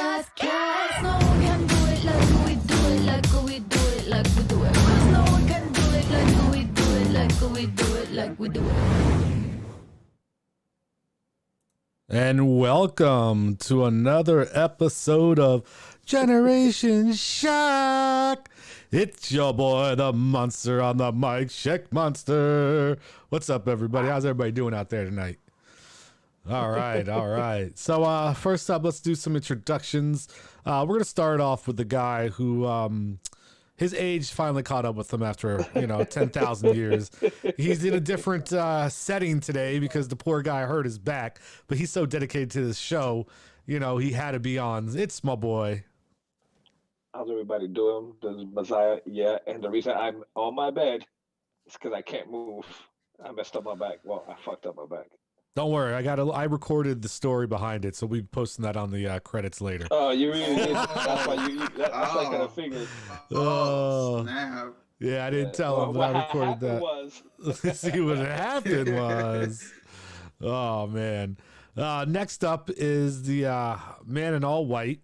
'cause no one can do it like we do it, like we do it, like we do it. 'Cause no one can do it like we do it, like we do it, like we do it. And welcome to another episode of Generation Shock. It's your boy, the monster on the mic, Check Monster. What's up, everybody? How's everybody doing out there tonight? All right. So first up, let's do some introductions. We're going to start off with the guy who his age finally caught up with him after, 10,000 years. He's in a different setting today because the poor guy hurt his back, but he's so dedicated to this show, he had to be on. It's my boy. How's everybody doing? This is Messiah. Yeah, and the reason I'm on my bed is because I can't move. I messed up my back. Well, I fucked up my back. Don't worry, I recorded the story behind it, so we'll be posting that on the credits later. Oh, you really did? That's why that's why I kind of figured. Oh, snap. Yeah, I didn't tell him, but I recorded that. Let's see what happened was. Oh, man. Next up is the man in all white.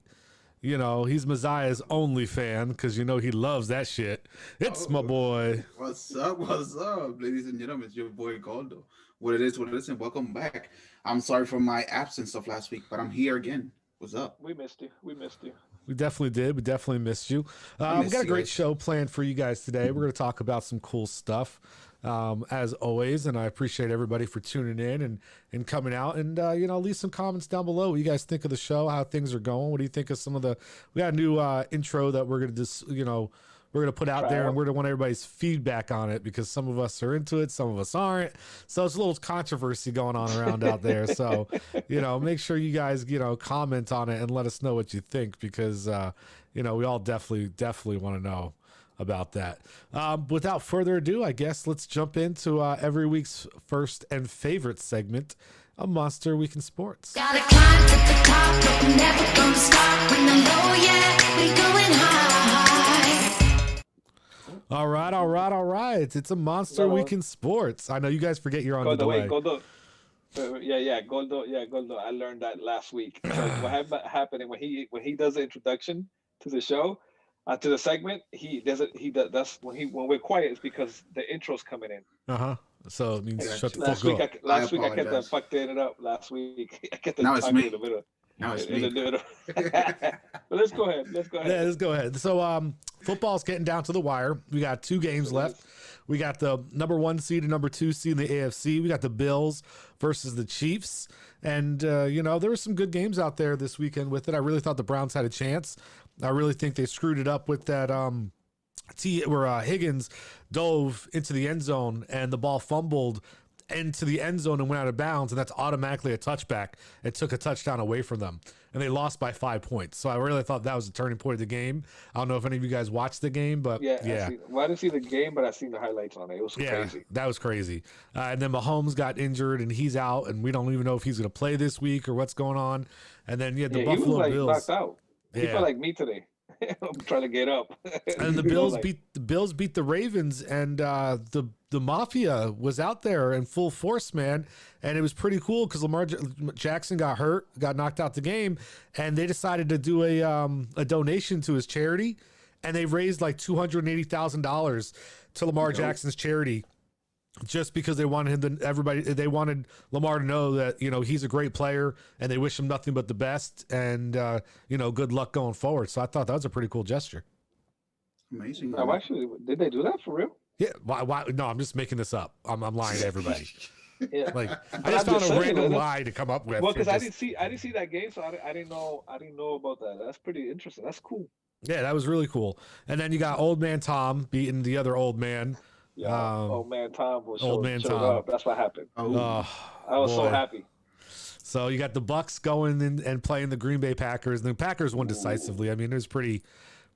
He's Messiah's only fan because he loves that shit. It's my boy. What's up, ladies and gentlemen? It's your boy Goldo. What it is, and welcome back. I'm sorry for my absence of last week, but I'm here again. What's up? We missed you. We definitely did. We definitely missed you. We got a great show planned for you guys today. We're going to talk about some cool stuff, as always, and I appreciate everybody for tuning in and coming out. And, leave some comments down below. What you guys think of the show, how things are going. What do you think of some of the – we got a new intro that we're going to just, we're going to put out there, and we're going to want everybody's feedback on it because some of us are into it, some of us aren't. So it's a little controversy going on around out there. So, make sure you guys, comment on it and let us know what you think because, we all definitely want to know about that. Without further ado, I guess let's jump into every week's first and favorite segment, A Monster Week in Sports. Gotta climb to the top, but we're never gonna stop. When I'm low, yeah, we going high. All right. It's A Monster Week in Sports. I know you guys forget you're on the delay. Goldo. Goldo. I learned that last week. So what happened when he does the introduction to the show, to the segment, that's when we're quiet. It's because the intro's coming in. So it means shut the fuck up. Last week I kept the fucked it up. Last week I kept the now it's me. in the middle. Now it's me. But let's go ahead. Yeah, let's go ahead. So football's getting down to the wire. We got 2 games left. We got the number 1 seed and number 2 seed in the AFC. We got the Bills versus the Chiefs. And, there were some good games out there this weekend with it. I really thought the Browns had a chance. I really think they screwed it up with that where Higgins dove into the end zone and the ball fumbled into the end zone and went out of bounds, and that's automatically a touchback. It took a touchdown away from them, and they lost by 5 points. So I really thought that was a turning point of the game. I don't know if any of you guys watched the game, but yeah. I didn't see the game, but I seen the highlights on it. It was crazy. That was crazy. And then Mahomes got injured, and he's out, and we don't even know if he's going to play this week or what's going on. And then the Buffalo he was Bills knocked out. He felt like me today. I'm trying to get up. And the Bills beat the Ravens, and the Mafia was out there in full force, man. And it was pretty cool because Lamar Jackson got hurt, got knocked out the game, and they decided to do a donation to his charity, and they raised like $280,000 to Lamar Jackson's charity. Just because they wanted they wanted Lamar to know that, he's a great player and they wish him nothing but the best and, good luck going forward. So I thought that was a pretty cool gesture. Amazing. Oh, actually, did they do that for real? Yeah. Why? No, I'm just making this up. I'm lying to everybody. Yeah. I just found a random lie to come up with. Well, because I didn't see that game, so I didn't know about that. That's pretty interesting. That's cool. Yeah, that was really cool. And then you got Old Man Tom beating the other old man. Yeah, Old Man Tom showed up. That's what happened. I was so happy. So you got the Bucks going in and playing the Green Bay Packers. And the Packers won decisively. I mean, it was pretty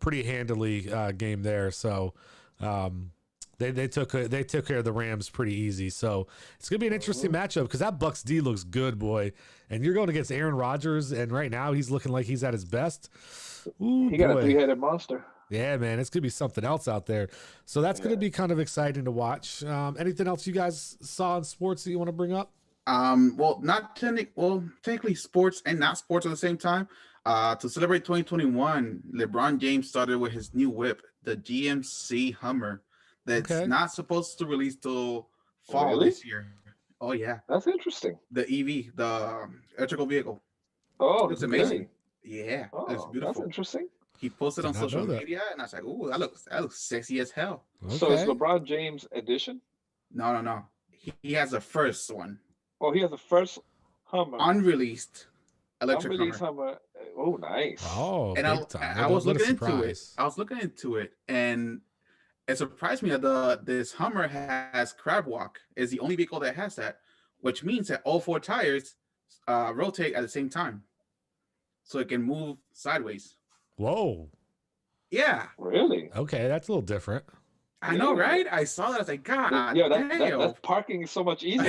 handily game there. So they took care of the Rams pretty easy. So it's gonna be an interesting matchup because that Bucks D looks good, boy. And you're going against Aaron Rodgers, and right now he's looking like he's at his best. Ooh, he got a 3-headed monster. Yeah, man, it's going to be something else out there. So that's going to be kind of exciting to watch. Anything else you guys saw in sports that you want to bring up? Technically sports and not sports at the same time. To celebrate 2021, LeBron James started with his new whip, the GMC Hummer, that's Okay. not supposed to release till fall Really? this year. Oh yeah, That's interesting. the EV, the electrical vehicle. Oh, It looks amazing. really? Yeah, it's Oh, that's beautiful. interesting. He posted Did on not social know that. media, and I was like, "Ooh, that looks sexy as hell." So it's Okay. LeBron James edition? No. He has the first one, Oh, he has the first Hummer, unreleased electric unreleased Hummer. Hummer. Oh, nice. Oh, And big time. I was What a looking into it. surprise. I was looking into it, and it surprised me that this Hummer has crab walk. Is the only vehicle that has that, which means that all four tires rotate at the same time, so it can move sideways. Whoa. Yeah, Really? Okay, that's a little different. I know, right? I saw that. I was like, God Yeah, damn. that's parking is so much easier.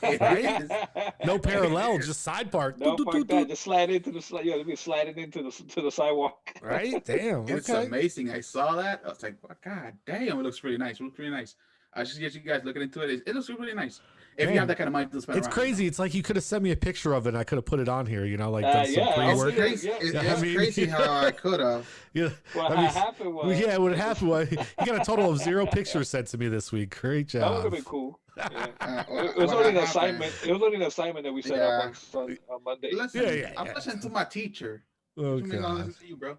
That Right? No parallel, just side park. No, Doot, doot, fuck doot, that. doot. Just slide into the slide. Yeah, be sliding into the sidewalk. Right? Damn. It's Okay. amazing. I saw that. I was like, God damn, it looks really nice. It looks really nice. I should get you guys looking into it. It looks really nice. If Man, you have that kind of money to spend It's around, crazy. It's like you could have sent me a picture of it and I could have put it on here, like done some Yeah, I'll pre-work. see it. Crazy. Yeah. It's I mean, crazy how I could have. Yeah. What I mean, happened was yeah, what happened was you got a total of 0 pictures sent to me this week. Great that would job. have been cool. Yeah. What It was only an happened? assignment. It was only an assignment that we set up on Monday. Listen, Yeah. I'm listening to my teacher. Oh, I'm gonna God. listen to you, bro.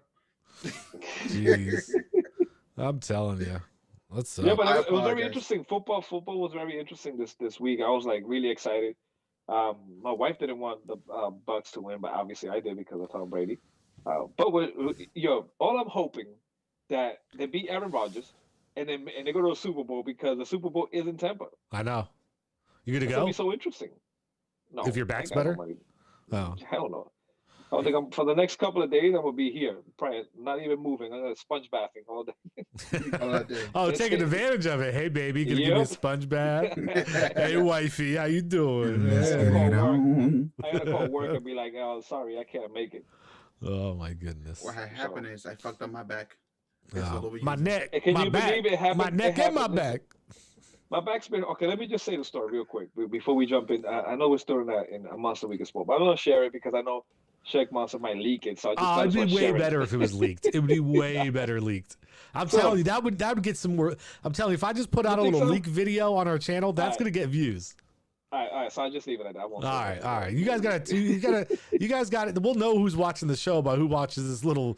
Jeez. I'm telling you. Let's Yeah, but I it was very apologize. interesting. Football was very interesting this week. I was like really excited. My wife didn't want the Bucks to win, but obviously I did because of Tom Brady. But all I'm hoping that they beat Aaron Rodgers and they go to a Super Bowl because the Super Bowl is in Tampa. I know. You gonna It's gonna go? be so interesting. No, If your I back's ain't got no better? money. Oh. Hell no. I don't think I'm for the next couple of days. I'm gonna be here, probably not even moving. I'm gonna sponge bathing all day. All that day. Oh, That's taking it. advantage of it. Hey, baby, gonna give me a Yep. sponge bath? Hey, wifey, how you doing? Mr. Hey. Down. I gotta call work and be like, "Oh, sorry, I can't make it." Oh my goodness. What had happened is I fucked up my back. It's Oh, all over my you. neck, Hey, can my you back, believe it happened? my neck It and my happened. back. My back's been okay. Let me just say the story real quick before we jump in. I know we're still in a Monster Week of Sport, but I'm gonna share it because I know Sheikh Monster might leak it. So I just, Oh, I it'd just be wanna way share better if it was leaked. It would be way better leaked. I'm telling you, that would get some more. I'm telling you, if I just put out a think little so? leak video on our channel, that's Alright. gonna get views. All right. So I just leave it at that. I won't. All say right, that. all right. You guys got it. We'll know who's watching the show by who watches this little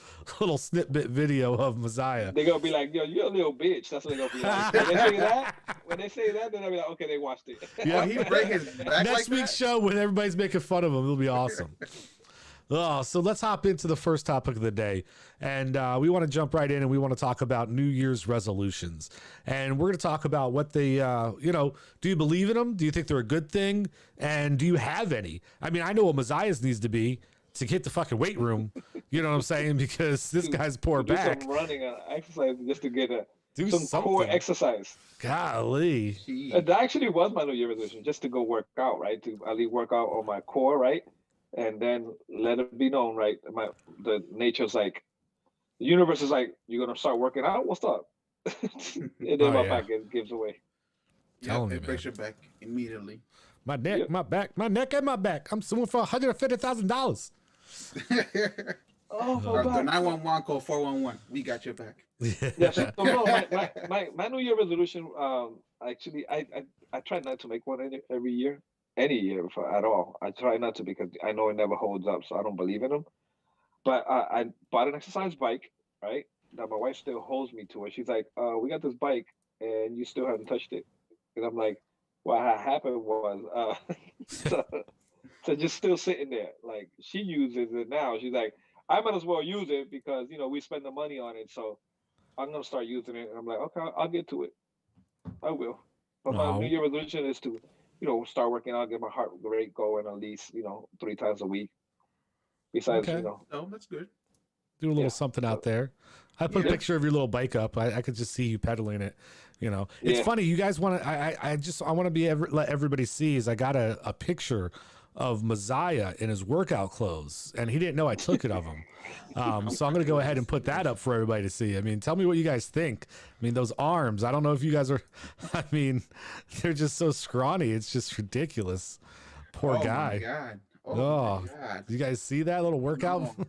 snippet video of Messiah. They're gonna be like, "Yo, you're a little bitch." That's what they're gonna be like. When they say that, then I'll be like, "Okay, they watched it." Yeah. He break his back Next like week's that? show when everybody's making fun of him, it'll be awesome. Oh, so let's hop into the first topic of the day. And we want to jump right in and we want to talk about New Year's resolutions. And we're going to talk about what they, do you believe in them? Do you think they're a good thing? And do you have any? I mean, I know what Messiah's needs to be to hit the fucking weight room. You know what I'm saying? Because this guy's poor do back. some running and exercise just to get Do some core something. exercise. Golly. Gee. That actually was my New Year resolution, just to go work out, right? To at least work out on my core, right? And then let it be known, right? The nature's like, the universe is like, you're gonna start working out. What's up? And then Oh, my yeah. back gives away. Telling you, It breaks man. your back immediately. My neck, Yeah. my back, my neck and my back. I'm suing for $150,000. Oh, The my back. 911 call 411. We got your back. Yeah, so no, my New Year resolution, actually, I try not to make one every year, any year at all. I try not to because I know it never holds up, so I don't believe in them. But I bought an exercise bike, right? That my wife still holds me to it. She's like, "We got this bike, and you still haven't touched it." And I'm like, "What happened was, so just still sitting there. Like she uses it now. She's like, I might as well use it because we spend the money on it. So I'm gonna start using it." And I'm like, "Okay, I'll get to it. I will." But my Wow. New Year resolution is to, start working out, get my heart rate going at least, 3 times a week. Besides, Okay. Oh, that's good. Do a little Yeah. something out there. I put a Yeah. picture of your little bike up. I could just see you pedaling it. It's Yeah. funny. You guys want to? I want to let everybody see. Is I got a picture of Messiah in his workout clothes, and he didn't know I took it of him. So I'm gonna go ahead and put that up for everybody to see. I mean, tell me what you guys think. I mean, those arms. I don't know if you guys are. I mean, they're just so scrawny. It's just ridiculous. Poor Oh guy. my God. Oh, Oh, my God. you guys see that little workout? No.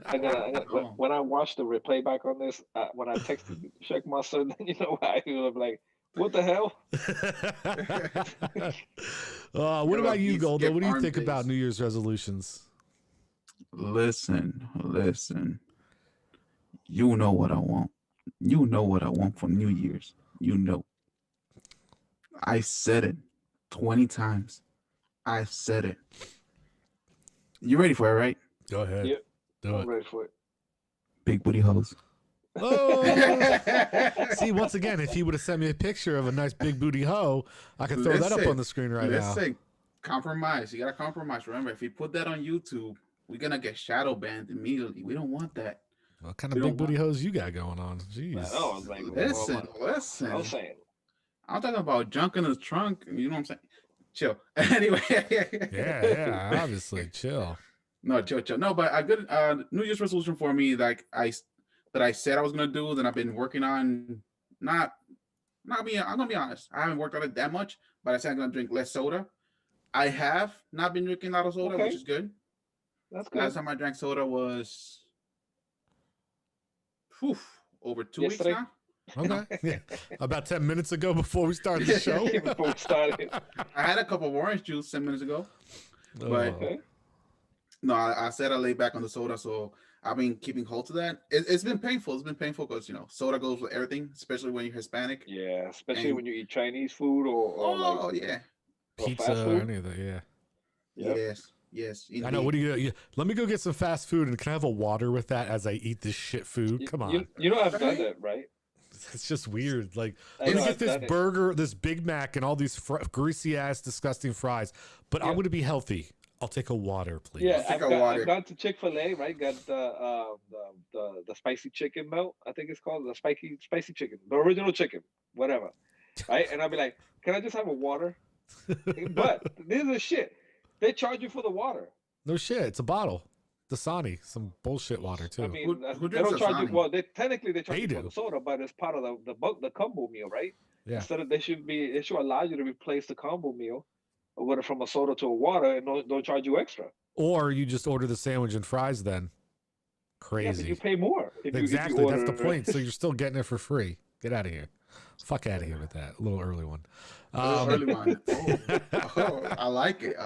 And then when I watched the replay back on this, when I texted Check Master, then you know I was like, "What the hell?" What about you, Goldo? What do you think days. about New Year's resolutions? Listen. You know what I want. You know what I want for New Year's. You know. I said it 20 times. I said it. You ready for it, right? Go ahead. Yep. Do I'm it. ready for it. Big booty hoes. Oh, see, once again, if he would have sent me a picture of a nice big booty hoe, I could throw that up on the screen right now. Let's say compromise. You gotta compromise. Remember, if you put that on YouTube, we're gonna get shadow banned immediately. We don't want that. What kind of big booty hoes you got going on? Jeez. I was like, listen. I'm saying. I'm talking about junk in the trunk. You know what I'm saying? Chill. Anyway. Yeah, obviously, chill. No, chill. No, but a good New Year's resolution for me, like I said I was gonna do, then I've been working on. I'm gonna be honest. I haven't worked on it that much, but I said I'm gonna drink less soda. I have not been drinking a lot of soda, which is good. That's good. Last time I drank soda was over 2 weeks now. Okay. Yeah. About 10 minutes ago before we started the show. Before we started. I had a cup of orange juice 10 minutes ago. But no, I said I laid back on the soda, so I've been keeping hold to that. It's been painful. It's been painful because, soda goes with everything, especially when you're Hispanic. Yeah, especially when you eat Chinese food or yeah. Pizza or any of that, yeah. Yep. Yes. I know. What do you? Let me go get some fast food, and can I have a water with that as I eat this shit food? Come on. You know I've done that, right? It's just weird. Like, let me get this burger, this Big Mac, and all these greasy ass, disgusting fries. But I'm going to be healthy. I'll take a water, please. Yeah, I've gone to Chick-fil-A, right? Got the spicy chicken melt. I think it's called the spicy chicken, the original chicken, whatever, right? And I'll be like, "Can I just have a water?" But this is shit. They charge you for the water. No shit. It's a bottle. Dasani, some bullshit water too. I mean, who they don't charge Dasani? you. Well, they charge you do. for the soda, but it's part of the combo meal, right? Yeah. Instead of they should allow you to replace the combo meal, or from a soda to a water, and don't charge you extra. Or you just order the sandwich and fries then. Crazy. Yeah, but you pay more. Exactly. That's the point. So you're still getting it for free. Get out of here. Fuck out of here with that. A little early one. Early one. I like it.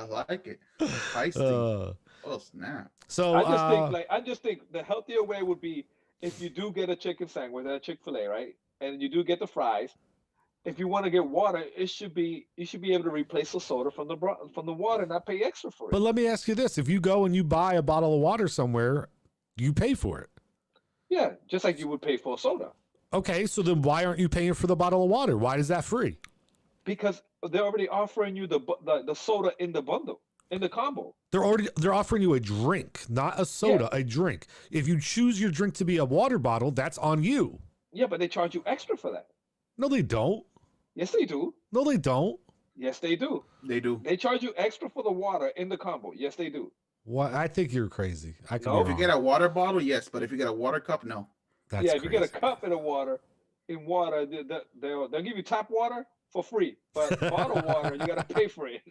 Feisty. Oh snap! So I just think the healthier way would be if you do get a chicken sandwich at Chick-fil-A, right? And you do get the fries. If you want to get water, you should be able to replace the soda from the water and not pay extra for it. But let me ask you this: if you go and you buy a bottle of water somewhere, you pay for it. Yeah, just like you would pay for a soda. Okay, so then why aren't you paying for the bottle of water? Why is that free? Because they're already offering you the soda in the bundle. In the combo. They're offering you a drink, not a soda, a drink. If you choose your drink to be a water bottle, that's on you. Yeah, but they charge you extra for that. No, they don't. Yes, they do. No, they don't. Yes, they do. They do. They charge you extra for the water in the combo. Yes, they do. What? I think you're crazy. If you get a water bottle, yes, but if you get a water cup, no. That's if you get a cup in water, they'll give you tap water for free, but bottled water you got to pay for it.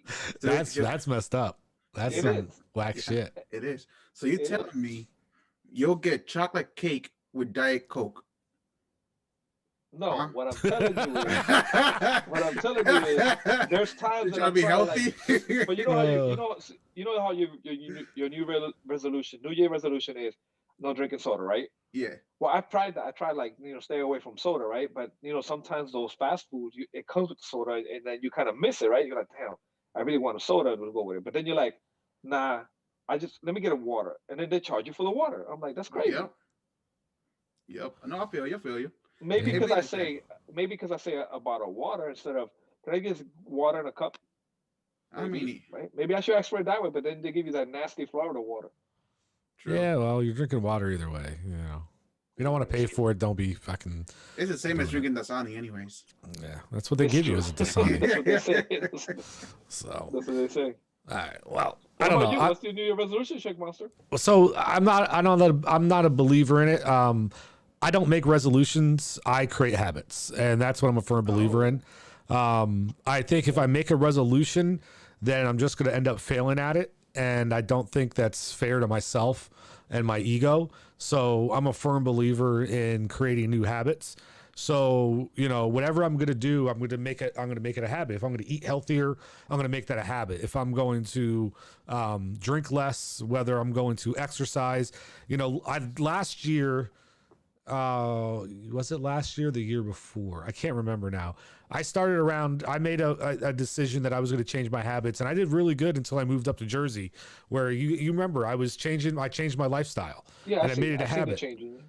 That's messed up. That's some whack shit. It is. So you're telling me you'll get chocolate cake with Diet Coke? No, what I'm telling you is, there's times that I'm be healthy. Like, but you know how your New Year resolution is no drinking soda, right? Yeah. Well, I've tried that. I tried stay away from soda, right? But sometimes those fast foods, it comes with the soda, and then you kind of miss it, right? You're like, damn, I really want a soda to go with it. But then you're like, nah, let me get a water, and then they charge you for the water. I'm like, that's crazy. Yep. No, I feel you. Maybe because I say a bottle of water instead of, can I get water in a cup? Right? Maybe I should ask for it that way, but then they give you that nasty Florida water. True. Yeah, well, you're drinking water either way. You don't want to pay for it. Don't be fucking. It's the same as drinking Dasani, anyways. Yeah, that's what they give you as a Dasani. That's what they say. So that's what they say. All right. Well, what I don't about know. You? What's your New Year resolution, Shake Monster? So I'm not a believer in it. I don't make resolutions. I create habits, and that's what I'm a firm believer in. I think if I make a resolution, then I'm just going to end up failing at it. and I don't think that's fair to myself and my ego. So I'm a firm believer in creating new habits. So, you know, whatever I'm going to do, I'm going to make it a habit. If I'm going to eat healthier, I'm going to make that a habit. If I'm going to drink less, whether I'm going to exercise, you know, last year, was it last year or the year before? I can't remember now. I made a decision that I was going to change my habits, and I did really good until I moved up to Jersey, where you remember I changed my lifestyle, and I made it a habit.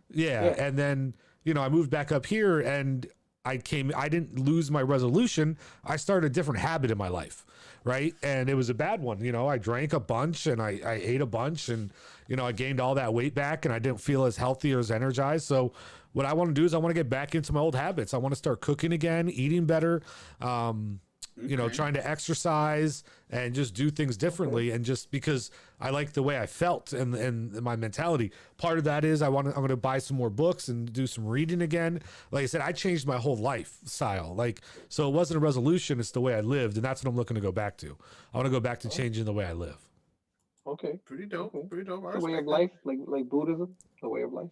Yeah. And then, you know, I moved back up here, and I didn't lose my resolution. I started a different habit in my life. Right. And it was a bad one. You know, I drank a bunch and I ate a bunch, and, you know, I gained all that weight back, and I didn't feel as healthy or as energized. So what I want to do is I want to get back into my old habits. I want to start cooking again, eating better, you know, trying to exercise and just do things differently. And just because I like the way I felt and my mentality, part of that is I'm going to buy some more books and do some reading again. Like I said, I changed my whole lifestyle. Like, so it wasn't a resolution. It's the way I lived. And that's what I'm looking to go back to. I want to go back to changing the way I live. Okay. Pretty dope. Okay. Pretty dope. The way of life, like Buddhism, the way of life.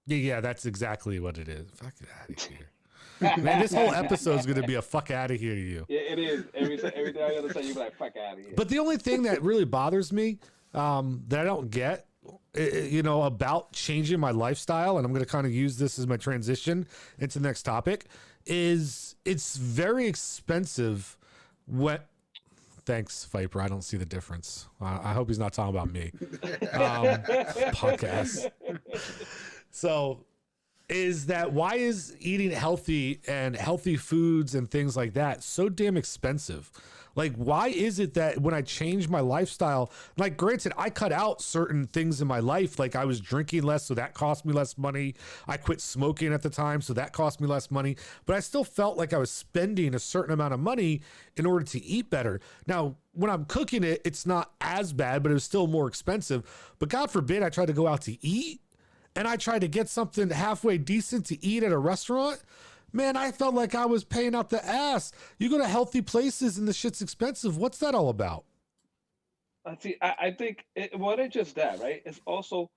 Yeah, that's exactly what it is. Fuck it out of here. Man, this whole episode is going to be a fuck out of here to you. Yeah, it is. Every time I gotta say, you be like, fuck out of here. But the only thing that really bothers me that I don't get, you know, about changing my lifestyle, and I'm going to kind of use this as my transition into the next topic, is it's very expensive. Thanks, Viper. I don't see the difference. I hope he's not talking about me. Podcast. So is that why is eating healthy and healthy foods and things like that so damn expensive? Like, why is it that when I change my lifestyle, like, granted, I cut out certain things in my life, like I was drinking less, so that cost me less money. I quit smoking at the time, so that cost me less money. But I still felt like I was spending a certain amount of money in order to eat better. Now, when I'm cooking it, it's not as bad, but it was still more expensive. But God forbid I tried to go out to eat and I tried to get something halfway decent to eat at a restaurant. Man, I felt like I was paying out the ass. You go to healthy places and the shit's expensive. What's that all about? I think it wasn't just that, right? It's also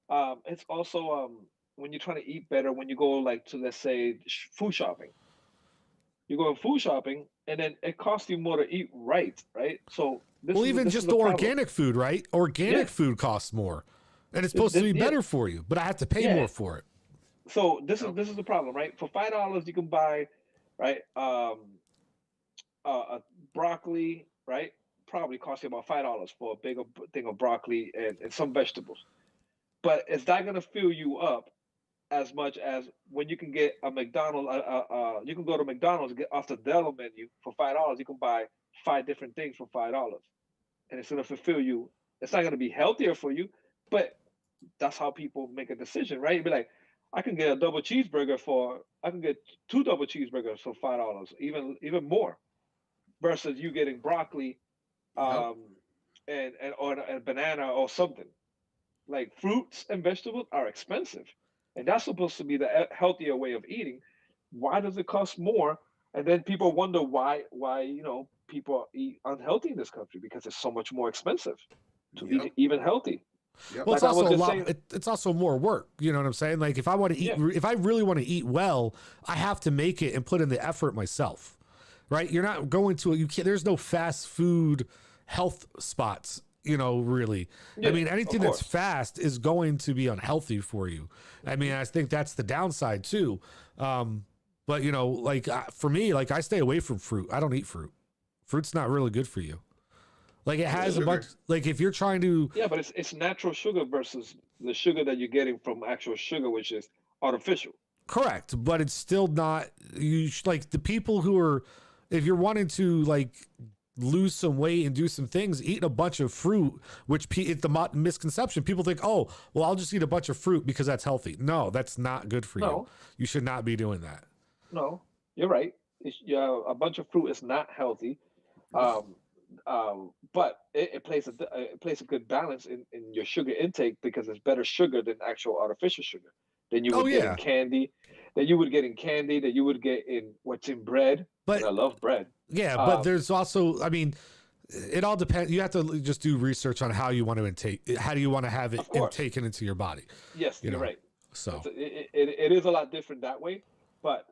when you're trying to eat better, when you go like to, let's say, food shopping. You go food shopping, and then it costs you more to eat right? So even just the organic food, right? Organic food costs more, and it's supposed to be better for you, but I have to pay more for it. So this is the problem, right? For $5 you can buy, right, a broccoli, right? Probably cost you about $5 for a big thing of broccoli and some vegetables. But it's not gonna fill you up as much as when you can get a McDonald's. You can go to McDonald's, get off the Dell menu for $5. You can buy 5 different things for $5, and it's gonna fulfill you. It's not gonna be healthier for you, but that's how people make a decision, right? You'd be like, I can get a double cheeseburger I can get 2 double cheeseburgers for $5, even more, versus you getting broccoli, and a banana or something. Like, fruits and vegetables are expensive, and that's supposed to be the healthier way of eating. Why does it cost more? And then people wonder why people eat unhealthy in this country, because it's so much more expensive to eat even healthy. Yep. Well, it's also a lot. It's also more work. You know what I'm saying? Like, if I want to eat, if I really want to eat well, I have to make it and put in the effort myself, right? You're not going to there's no fast food health spots, really. I mean, anything that's fast is going to be unhealthy for you. I mean, I think that's the downside too. But like for me, like, I stay away from fruit. I don't eat fruit. Fruit's not really good for you. Like, it has a bunch, like, if you're trying to. Yeah, but it's natural sugar versus the sugar that you're getting from actual sugar, which is artificial. Correct. But it's still not, like, the people who are, if you're wanting to, like, lose some weight and do some things, eat a bunch of fruit, which it's the misconception. People think, oh, well, I'll just eat a bunch of fruit because that's healthy. No, that's not good for you. You should not be doing that. No, you're right. A bunch of fruit is not healthy. But it plays a good balance in your sugar intake, because it's better sugar than actual artificial sugar than you would get in candy, that you would get in what's in bread. But I love bread. Yeah, but there's also, I mean, it all depends. You have to just do research on how you want to intake. How do you want to have it taken into your body? Yes, you're right. So it is a lot different that way. But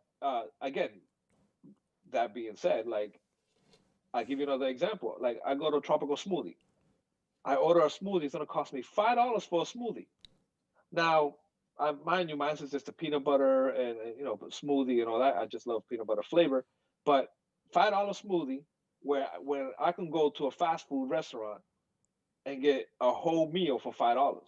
again, that being said, like I give you another example. Like I go to a tropical smoothie. I order a smoothie. It's gonna cost me $5 for a smoothie. Now, mind you, mine is just a peanut butter and smoothie and all that. I just love peanut butter flavor. But $5 smoothie, where I can go to a fast food restaurant and get a whole meal for $5,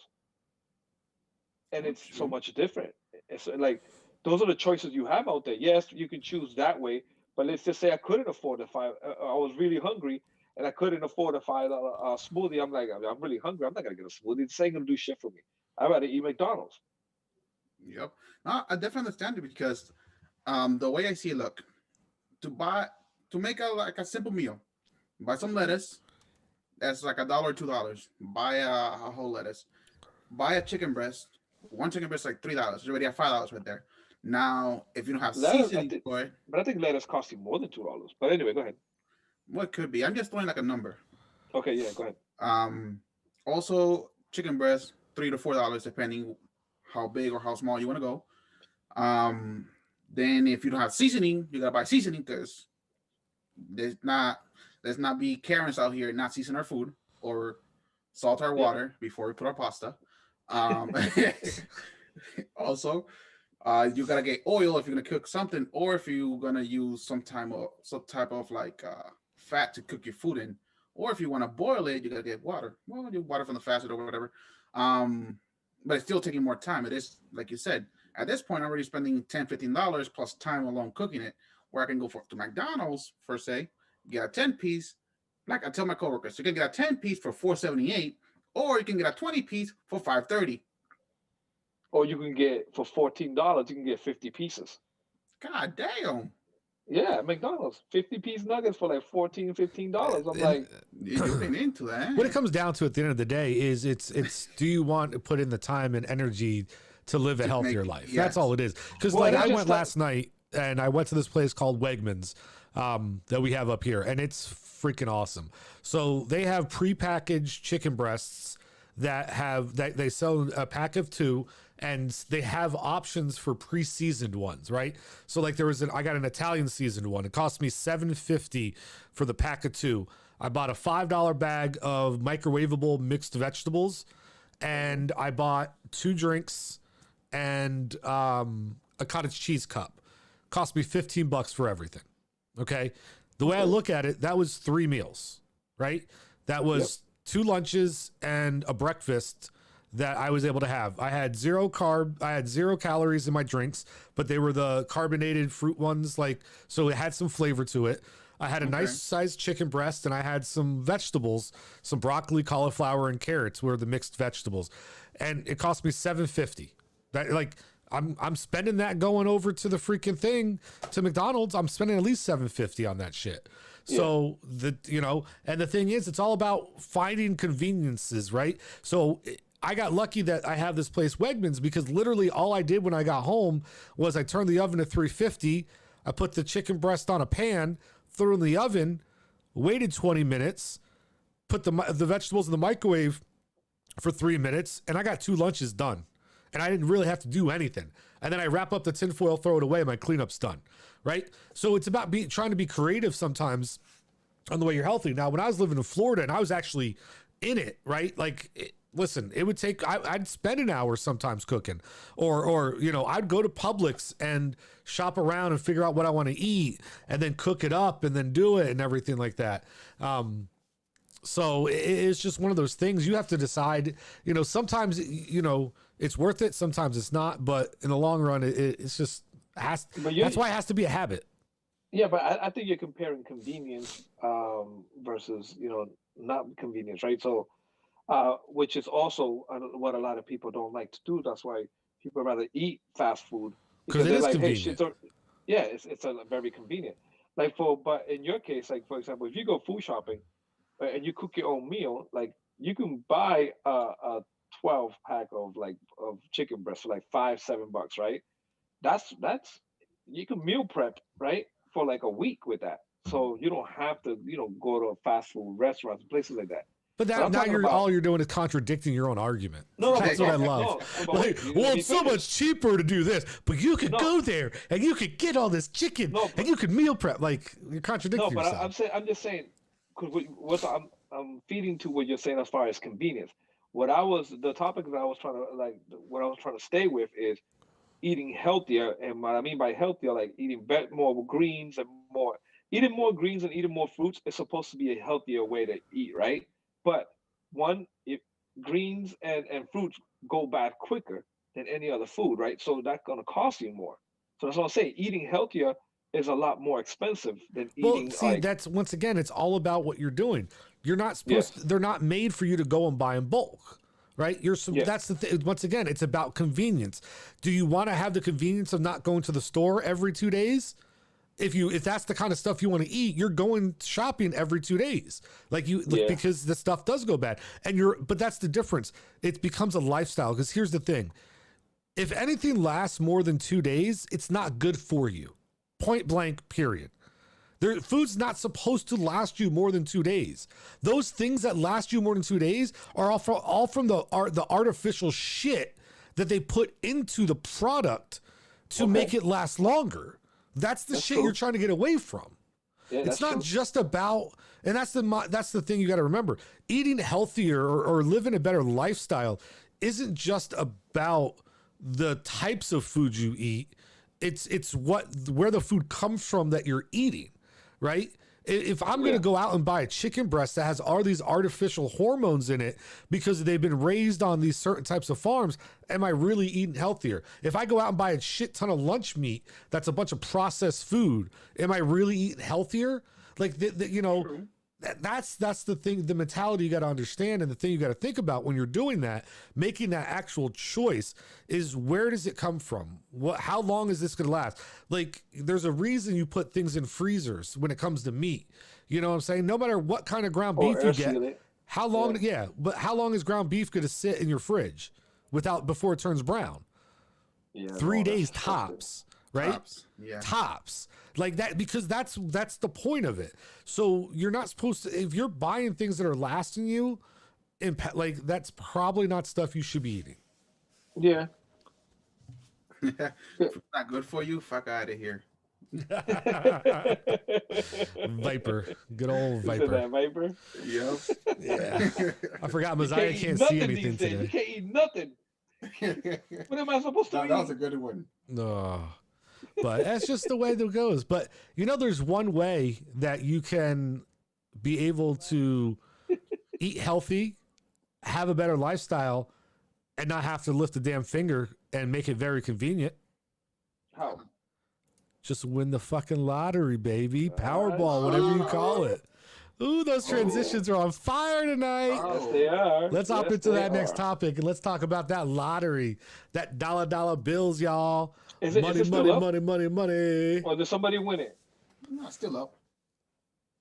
and it's so much different. It's like those are the choices you have out there. Yes, you can choose that way, but let's just say I couldn't afford the five. I was really hungry and I couldn't afford a $5 smoothie. I'm like, I'm really hungry. I'm not gonna get a smoothie. This ain't gonna do shit for me. I'd rather eat McDonald's. Yep. No, I definitely understand it because the way I see it, look, to make a simple meal, buy some lettuce. That's like $1 or $2. Buy a whole lettuce. Buy a chicken breast. One chicken breast like $3. You already have $5 right there. Now, if you don't have seasoning for it, but I think lettuce costs you more than $2. But anyway, go ahead. What could be? I'm just throwing like a number. Okay, yeah, go ahead. Also, chicken breast $3 to $4 depending how big or how small you want to go. Then if you don't have seasoning, you gotta buy seasoning because let's not be Karens out here and not season our food or salt our water before we put our pasta. Also, you gotta get oil if you're gonna cook something, or if you're gonna use some type of like fat to cook your food in, or if you want to boil it, you gotta get water. Well, you water from the faucet or whatever. But it's still taking more time. It is, like you said, at this point, I'm already spending $10-15 plus time alone cooking it, where I can go to McDonald's for say, get a 10-piece. Like I tell my coworkers, you can get a 10-piece for $4.78, or you can get a 20-piece for $5.30. Or you can get for $14, you can get 50 pieces. God damn. Yeah, McDonald's 50-piece nuggets for like $14-15. I'm like, you've been into that. What it comes down to at the end of the day is it's do you want to put in the time and energy to live a healthier life? Yes. That's all it is. Because I went last night and I went to this place called Wegmans that we have up here, and it's freaking awesome. So they have prepackaged chicken breasts that they sell a pack of 2, and they have options for pre-seasoned ones, right? So like I got an Italian seasoned one. It cost me $7.50 for the pack of 2. I bought a $5 bag of microwavable mixed vegetables, and I bought 2 drinks and a cottage cheese cup. Cost me $15 for everything. Okay. The way I look at it, that was 3 meals, right? That was 2 lunches and a breakfast that I was able to have. I had 0 calories in my drinks, but they were the carbonated fruit ones, so it had some flavor to it. I had a nice sized chicken breast, and I had some vegetables, some broccoli, cauliflower, and carrots were the mixed vegetables. And it cost me $7.50. That I'm spending that going over to the freaking thing to McDonald's. I'm spending at least $7.50 on that shit. So and the thing is, it's all about finding conveniences, right? So I got lucky that I have this place Wegmans, because literally all I did when I got home was I turned the oven to 350. I put the chicken breast on a pan, threw it in the oven, waited 20 minutes, put the vegetables in the microwave for 3 minutes, and I got 2 lunches done. And I didn't really have to do anything. And then I wrap up the tinfoil, throw it away, and my cleanup's done, right? So it's about trying to be creative sometimes on the way you're healthy. Now, when I was living in Florida and I was actually in it, right? Listen, it would take, I'd spend an hour sometimes cooking, or I'd go to Publix and shop around and figure out what I want to eat and then cook it up and then do it and everything like that. So it's just one of those things you have to decide, sometimes, it's worth it. Sometimes it's not, but in the long run, it's just that's why it has to be a habit. Yeah. But I think you're comparing convenience, versus, not convenience, right? So, which is also what a lot of people don't like to do. That's why people rather eat fast food, because they're like, convenient. Hey, it's a very convenient. But in your case, for example, if you go food shopping, and you cook your own meal, you can buy a 12-pack of chicken breast for like $5-7, right? That's you can meal prep, right, for like a week with that. So you don't have to, go to fast food restaurants and places like that. But now all you're doing is contradicting your own argument. No, That's what I love. Like, well, it's so much cheaper to do this, but you could go there and you could get all this chicken and you could meal prep. Like, you're contradicting yourself. No, but I'm just saying, because I'm feeding to what you're saying as far as convenience. The topic that I was trying to what I was trying to stay with is eating healthier, and what I mean by healthier, like eating more greens and more. Eating more greens and eating more fruits is supposed to be a healthier way to eat, right? But if greens and fruits go bad quicker than any other food, right? So that's going to cost you more. So that's what I'm saying. Eating healthier is a lot more expensive than eating. Well, see, that's once again, it's all about what you're doing. You're not supposed to, they're not made for you to go and buy in bulk, right? That's the thing. Once again, it's about convenience. Do you want to have the convenience of not going to the store every 2 days? If that's the kind of stuff you want to eat, you're going shopping every 2 days, because the stuff does go bad. But that's the difference. It becomes a lifestyle. Because here's the thing: if anything lasts more than 2 days, it's not good for you. Point blank. Period. Food's not supposed to last you more than 2 days. Those things that last you more than 2 days are all from the artificial shit that they put into the product to make it last longer. That's shit true. You're trying to get away from. Yeah, it's not just about, and that's the thing you got to remember. Eating healthier or living a better lifestyle isn't just about the types of food you eat. It's where the food comes from that you're eating, right? If I'm going to go out and buy a chicken breast that has all these artificial hormones in it because they've been raised on these certain types of farms, am I really eating healthier? If I go out and buy a shit ton of lunch meat that's a bunch of processed food, am I really eating healthier? Like, that's the thing, the mentality you got to understand, and the thing you got to think about when you're doing that, making that actual choice is, where does it come from? How long is this going to last? Like, there's a reason you put things in freezers when it comes to meat. You know what I'm saying? No matter what kind of ground beef you get, how long is ground beef going to sit in your fridge before it turns brown? 3 days tops. Right? Tops. Like that, because that's the point of it. So you're not supposed to, if you're buying things that are lasting you, that's probably not stuff you should be eating. Yeah. Not good for you. Fuck out of here. Viper. Good old Viper. That Viper? Yep. Yeah. I forgot Messiah can't see anything today. You can't eat nothing. What am I supposed to eat? That was a good one. No. But that's just the way that goes. But there's one way that you can be able to eat healthy, have a better lifestyle, and not have to lift a damn finger and make it very convenient. How? Just win the fucking lottery, baby. Powerball, whatever you call it. Ooh, those transitions are on fire tonight. Yes, they are. Let's hop into that next topipic, and let's talk about that lottery, that dollar bills, y'all. Is it still up? Money. Or did somebody win it? No, it's still up.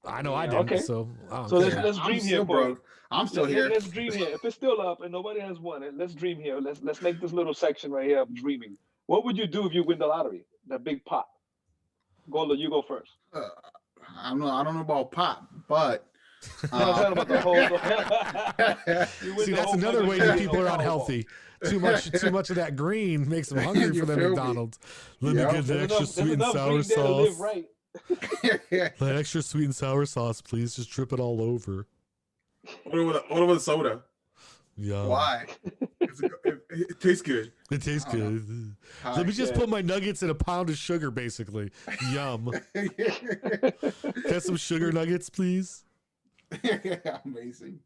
I know I didn't. Okay. So let's dream here, bro. I'm still here. Let's dream here. If it's still up and nobody has won it, let's dream here. Let's make this little section right here of dreaming. What would you do if you win the lottery? That big pot. Golda, you go first. I don't know about pot, but I'm talking about the whole. See, that's another way that people are unhealthy. Too much of that green makes them hungry for the McDonald's. Let me get the extra sweet and sour sauce. Right. The extra sweet and sour sauce, please. Just drip it all over. What about the soda? Yeah. Why? It tastes good. It tastes good. Let me just put my nuggets in a pound of sugar, basically. Yum. Get some sugar nuggets, please. Amazing.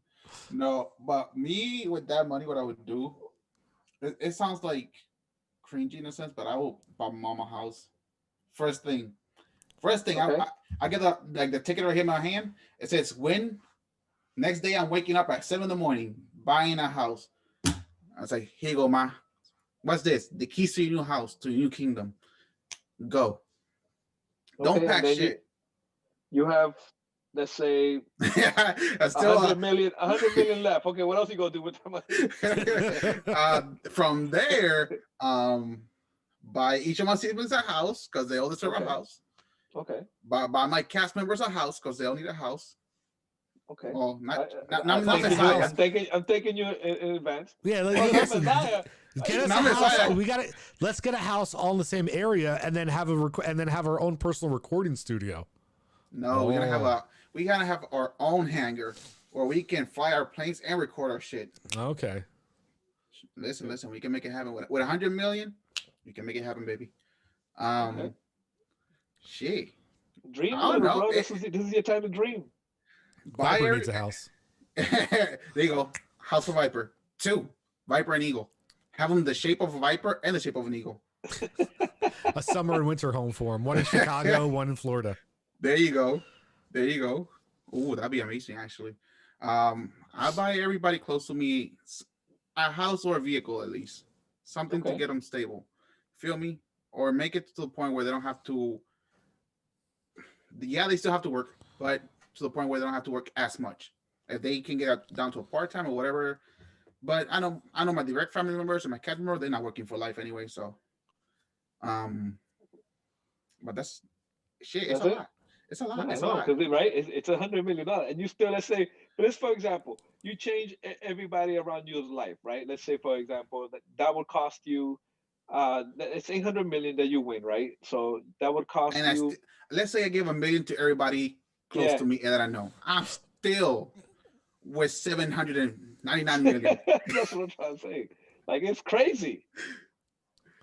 No, but me with that money, what I would do, it sounds like cringy in a sense, but I will buy my mama a house. First thing, okay. I get the ticket right here in my hand. It says win. Next day, I'm waking up at 7 a.m, buying a house. I was like, here you go, ma. What's this? The keys to your new house, to your new kingdom. Go. Don't pack shit. You have, let's say, still 100 million left. Okay, what else you gonna do with the money? From there, buy each of my siblings a house because they all deserve a house. Okay. Buy my cast members a house because they'll need a house. Okay. Well, not I'm Messiah. I'm thinking you in advance. Yeah, Well, listen, Messiah. get us a Not house. Messiah. Let's get a house all in the same area, and then have our own personal recording studio. No, we gotta have our own hangar where we can fly our planes and record our shit. Okay. Listen, we can make it happen with 100 million. We can make it happen, baby. Okay. Shit. Dream I a don't little, know. bro. This is your time to dream. Viper needs a house. There you go. House of Viper. 2. Viper and Eagle. Have them the shape of a viper and the shape of an eagle. A summer and winter home for him. One in Chicago, one in Florida. There you go. Ooh, that'd be amazing, actually. I buy everybody close to me a house or a vehicle at least. Something to get them stable. Feel me? Or make it to the point where they don't have to. Yeah, they still have to work, but to the point where they don't have to work as much. If they can get down to a part-time or whatever. But I know my direct family members and my cat members, they're not working for life anyway. So, but that's shit. It's a lot. It's a lot. It's a lot. Right? It's $100 million, and you still, let's say, for example, you change everybody around you's life, right? Let's say, for example, that would cost you, it's 800 million that you win, right? So that would cost you. Let's say I give $1 million to everybody close to me that I know. I'm still with 799 million. That's what I'm trying to say. Like, it's crazy.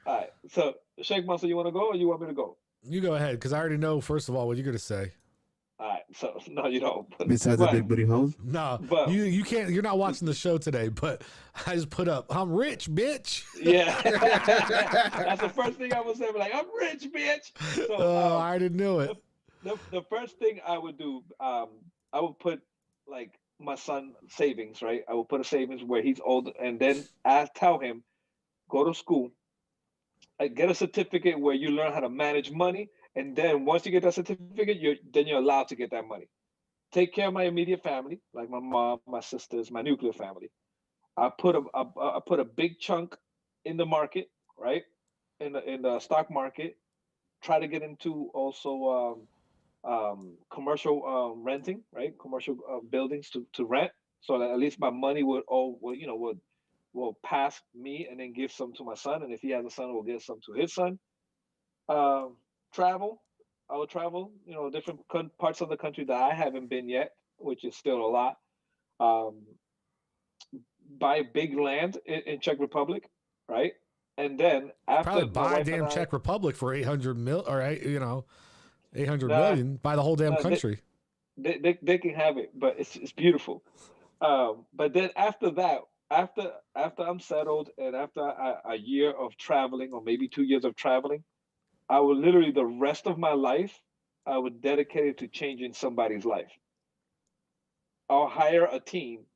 All right. So, Sheikh Monster, you want to go or you want me to go? You go ahead, because I already know, first of all, what you're going to say. All right. So, no, you don't. Besides the big booty hoes? No, but you can't. You're not watching the show today, but I just put up, I'm rich, bitch. Yeah. That's the first thing I would say. Like, I'm rich, bitch. So, I already knew it. The first thing I would do, I would put, like, my son savings, right? I will put a savings where he's old, and then I tell him, go to school, get a certificate where you learn how to manage money, and then once you get that certificate, you're allowed to get that money. Take care of my immediate family, like my mom, my sisters, my nuclear family. I put a big chunk in the market, right? In the stock market. Try to get into also commercial renting, right? Commercial buildings to rent, so that at least my money will pass me and then give some to my son, and if he has a son, we'll give some to his son. Travel, I will travel, different parts of the country that I haven't been yet, which is still a lot. Buy big land in Czech Republic, right? And then after probably buy a damn Czech Republic for 800 million, buy the whole damn country. They can have it, but it's beautiful. But then after that, after I'm settled, and after a year of traveling, or maybe 2 years of traveling, I will literally, the rest of my life, I would dedicate it to changing somebody's life. I'll hire a team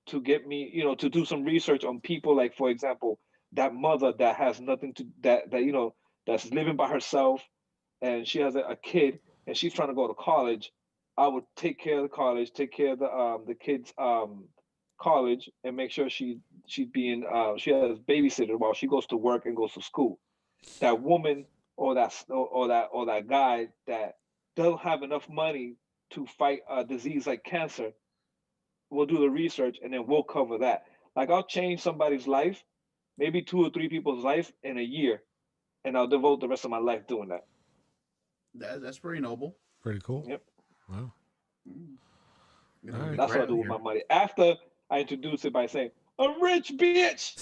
to get me, to do some research on people, like, for example, that mother that has nothing to, that's living by herself, and she has a kid, and she's trying to go to college. I would take care of the college, take care of the kids' college, and make sure she has babysitter while she goes to work and goes to school. That woman or that guy that doesn't have enough money to fight a disease like cancer, we'll do the research, and then we'll cover that. Like, I'll change somebody's life, maybe 2 or 3 people's life in a year, and I'll devote the rest of my life doing that. That's pretty noble. Pretty cool. Yep. Wow. That's what I do with my money. After I introduce it by saying, "I'm rich, bitch,"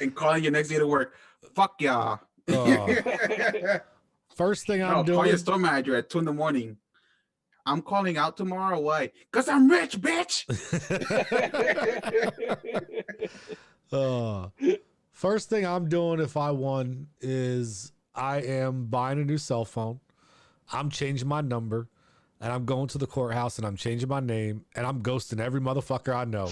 and calling you next day to work, fuck y'all. First thing I'm doing. Call your store manager at 2 a.m. I'm calling out tomorrow. Why? Because I'm rich, bitch. First thing I'm doing if I won is I am buying a new cell phone. I'm changing my number, and I'm going to the courthouse, and I'm changing my name, and I'm ghosting every motherfucker I know.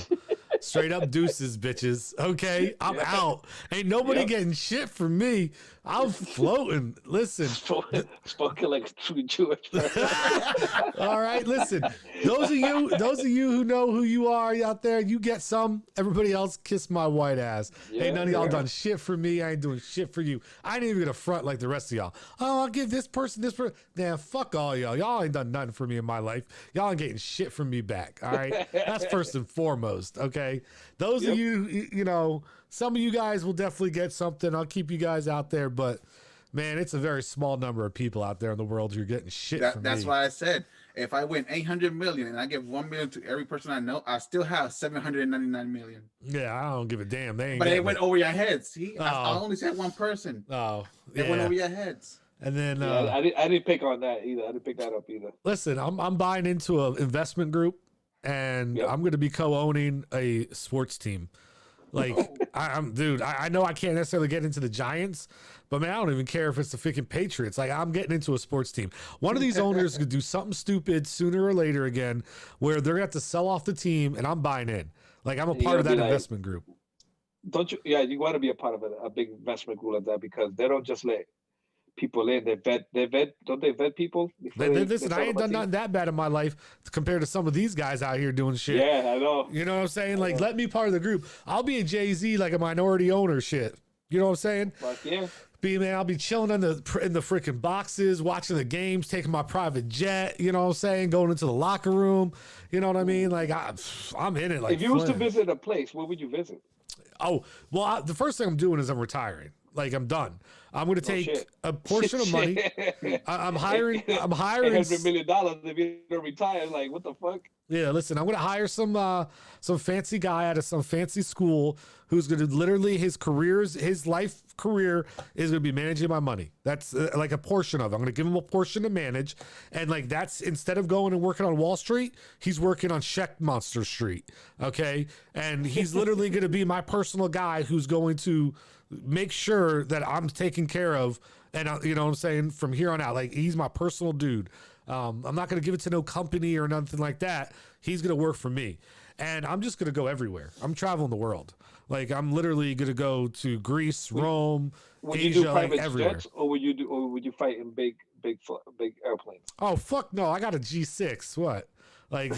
Straight up deuces, bitches. Okay, I'm out. Ain't nobody getting shit from me. I'm floating. Listen, spoken like a true Jewish person. all right, listen. Those of you who know who you are out there, you get some. Everybody else, kiss my white ass. Ain't none of y'all done shit for me. I ain't doing shit for you. I ain't even gonna front like the rest of y'all. Oh, I'll give this person. Damn, fuck all y'all. Y'all ain't done nothing for me in my life. Y'all ain't getting shit from me back. All right, that's first and foremost. Okay, those of you, you know, some of you guys will definitely get something. I'll keep you guys out there, but man, it's a very small number of people out there in the world who are getting shit from me. That's why I said if I win 800 million and I give 1 million to every person I know, I still have 799 million. Yeah, I don't give a damn. But it went over your heads. See, I only said one person. Oh, it went over your heads. And then I didn't pick on that either. I didn't pick that up either. Listen, I'm buying into an investment group, and I'm going to be co-owning a sports team. Like, I know I can't necessarily get into the Giants, but man, I don't even care if it's the freaking Patriots. Like, I'm getting into a sports team. One of these owners could do something stupid sooner or later again, where they're going to have to sell off the team, and I'm buying in. Like, I'm a part of that investment group. Don't you? Yeah, you want to be a part of a big investment group like that, because they don't just let people in. They vet. Don't they vet people? Listen, I ain't done nothing that bad in my life compared to some of these guys out here doing shit. Yeah, I know. You know what I'm saying? Like, let me part of the group. I'll be a Jay-Z, like a minority owner shit. You know what I'm saying? But yeah. I'll be chilling in the freaking boxes, watching the games, taking my private jet. You know what I'm saying? Going into the locker room. You know what I mean? Like, I'm in it. Like, if you was to visit a place, where would you visit? Oh, well, the first thing I'm doing is I'm retiring. Like, I'm done. I'm going to take a portion of money. I'm hiring. $100 million if you don't retire. Like, what the fuck? Yeah, listen, I'm going to hire some fancy guy out of some fancy school who's going to literally his life career is going to be managing my money. That's like a portion of it. I'm going to give him a portion to manage. And like, that's instead of going and working on Wall Street, he's working on Check Monster Street. Okay. And he's literally going to be my personal guy who's going to make sure that I'm taken care of. And you know what I'm saying? From here on out, like, he's my personal dude. I'm not going to give it to no company or nothing like that. He's going to work for me. And I'm just going to go everywhere. I'm traveling the world. Like, I'm literally going to go to Greece, Rome, would Asia, you do private like everywhere. jets, or would you fight in big airplanes? Oh, fuck no. I got a G6. What? Like,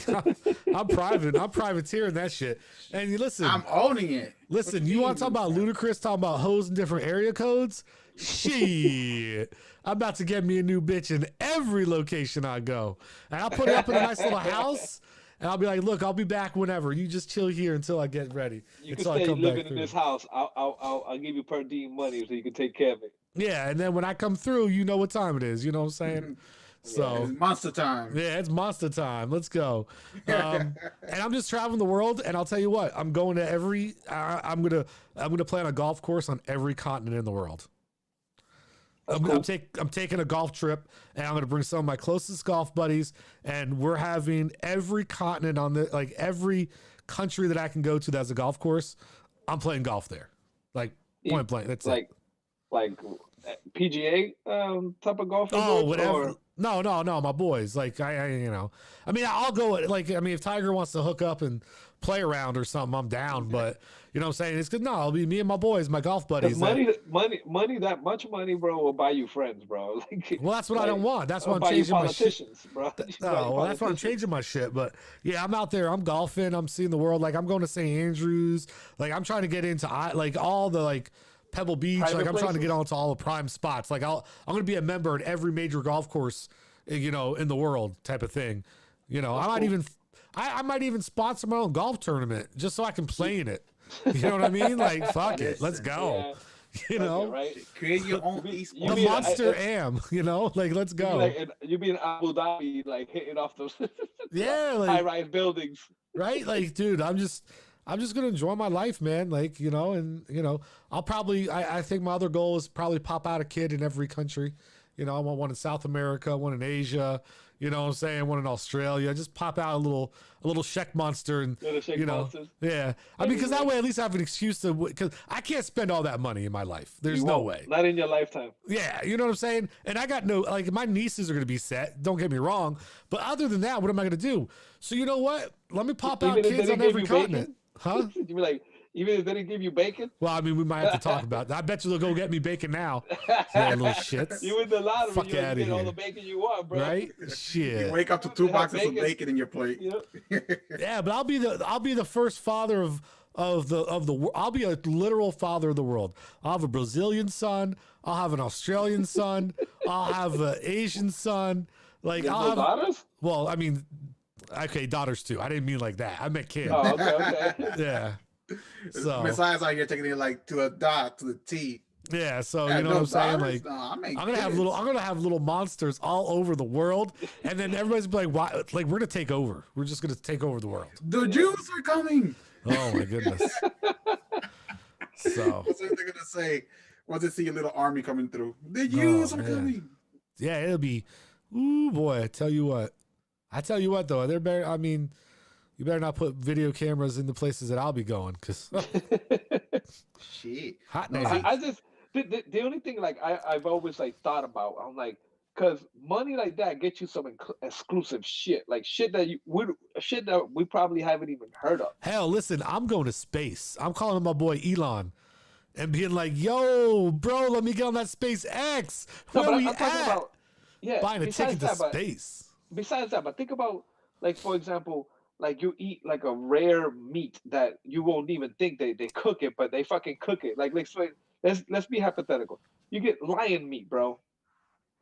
I'm private. I'm privateering that shit. And you listen. I'm owning it. Listen, you want to talk about ludicrous, talking about hoes in different area codes? Shit. I'm about to get me a new bitch in every location I go. And I'll put it up in a nice little house. And I'll be like, look, I'll be back whenever. You just chill here until I get ready. You can stay living in this house. I'll give you per diem money so you can take care of it. Yeah, and then when I come through, you know what time it is. You know what I'm saying? So it's monster time. Yeah, it's monster time. Let's go. And I'm just traveling the world, and I'll tell you what, I'm going to every. I'm gonna play on a golf course on every continent in the world. I'm taking a golf trip, and I'm going to bring some of my closest golf buddies, and we're having every continent on the, like, every country that I can go to that's a golf course. I'm playing golf there, like, point blank. That's like PGA type of golf. Oh, whatever. Or? No, my boys. Like, I'll go. Like, if Tiger wants to hook up and play around or something, I'm down. But you know what I'm saying? It's good. No, it'll be me and my boys, my golf buddies. Money, that much money, bro, will buy you friends, bro. Like, well, that's what I don't want. That's why I'm changing my shit. Bro. Well, that's why I'm changing my shit. But yeah, I'm out there. I'm golfing. I'm seeing the world. Like, I'm going to St. Andrews. Like, I'm trying to get into like all the like Pebble Beach. Private like, I'm places? trying to get onto all the prime spots. Like, I'm going to be a member at every major golf course, you know, in the world, type of thing. You know, I might even sponsor my own golf tournament just so I can play in it. You know what I mean? Like, fuck it, let's go. Yeah. You know, right? Create your own esports. The Monster Am. You know, like, let's go. You be in Abu Dhabi, like, hitting off those like, high-rise buildings, right? Like, dude, I'm just gonna enjoy my life, man. Like, you know, and you know, I'll probably. I think my other goal is probably pop out a kid in every country. You know, I want one in South America, one in Asia. You know what I'm saying? One in Australia. Just pop out a little Czech monster, and you know, monsters. Yeah. I mean, because that way at least I have an excuse to. Because I can't spend all that money in my life. There's no way. Not in your lifetime. Yeah, you know what I'm saying. And I got no, like, my nieces are gonna be set. Don't get me wrong. But other than that, what am I gonna do? So you know what? Let me pop out kids on every continent. Huh? You be like, even if they didn't give you bacon? Well, I mean, we might have to talk about that. I bet you they'll go get me bacon now. Yeah, little shits. You win the lottery, Fuck you outta get all here. the bacon you want, bro. Right? You Shit. wake up to 2 boxes of bacon in your plate. You know? Yeah, but I'll be the first father of the I'll be a literal father of the world. I'll have a Brazilian son. I'll have an Australian son. I'll have an Asian son. Like There's I'll no have daughters? Well, I mean, okay, daughters too. I didn't mean like that. I meant kids. Oh, okay. Yeah. So Messiah's out here taking it like to a dot, to the T. yeah, so Yeah, you know no what I'm saying? daughters? Like No, I make I'm gonna have kids. little monsters all over the world, and then everybody's be like, "Why?" Like we're gonna take over. We're just gonna take over the world. The Jews are coming. Oh my goodness. So What's they're gonna say? Once they see a little army coming through, the Jews are man. coming. yeah, it'll be. Ooh boy, I tell you what though, they're better. I mean, you better not put video cameras in the places that I'll be going, because Shit. hot No, nasty. I just the only thing like I've always like thought about, I'm like, because money like that gets you some exclusive shit, like shit that we probably haven't even heard of. Hell, listen, I'm going to space. I'm calling my boy Elon and being like, "Yo, bro, let me get on that SpaceX. No, Where but we I'm talking at? about Buying a besides ticket to that, but space." besides that, but think about, like, for example, like you eat like a rare meat that you won't even think they cook it, but they fucking cook it. Like let's be hypothetical. You get lion meat, bro.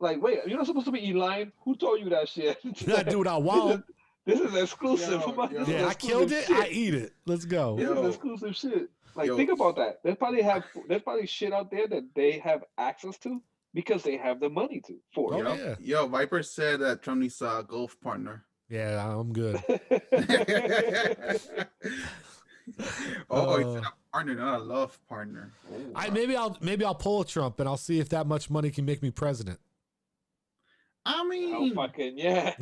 Like, wait, you're not supposed to be eating lion? Who told you that shit? I do what I want. This is exclusive. Yo, This is Yeah, I exclusive killed it. shit. I eat it. Let's go. This Yo. is exclusive shit. Like, Yo. think about that. There's probably shit out there that they have access to because they have the money to for Oh, it. yeah. Yo, Viper said that Trump needs a golf partner. Yeah, I'm good. Oh, he said a partner, not a love partner. Oh, Maybe I'll pull a Trump and I'll see if that much money can make me president. I Oh, mean, fucking yeah.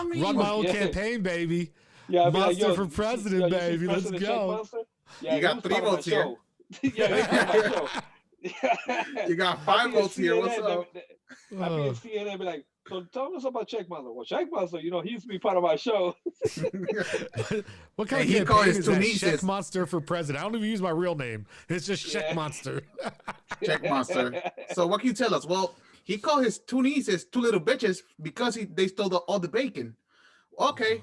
mean, Run my own yeah. campaign, baby. Yeah, I'd be like, Monster yo, for president, you see baby. Let's President Check go. Monster? Yeah, You got he was 3 part of my votes here. show. Yeah, he was part of my show. you got I'll 5 be in votes here. What's CNN, up? I'll be in CNN and be like, so tell us about Check Monster. Well, Check Monster, he used to be part of my show. What kind Hey, he of called campaign his is two that? nieces. Check Monster for president. I don't even use my real name. It's just Check Yeah. Monster. Check monster. So what can you tell us? Well, he called his 2 nieces 2 little bitches because they stole all the bacon. Okay,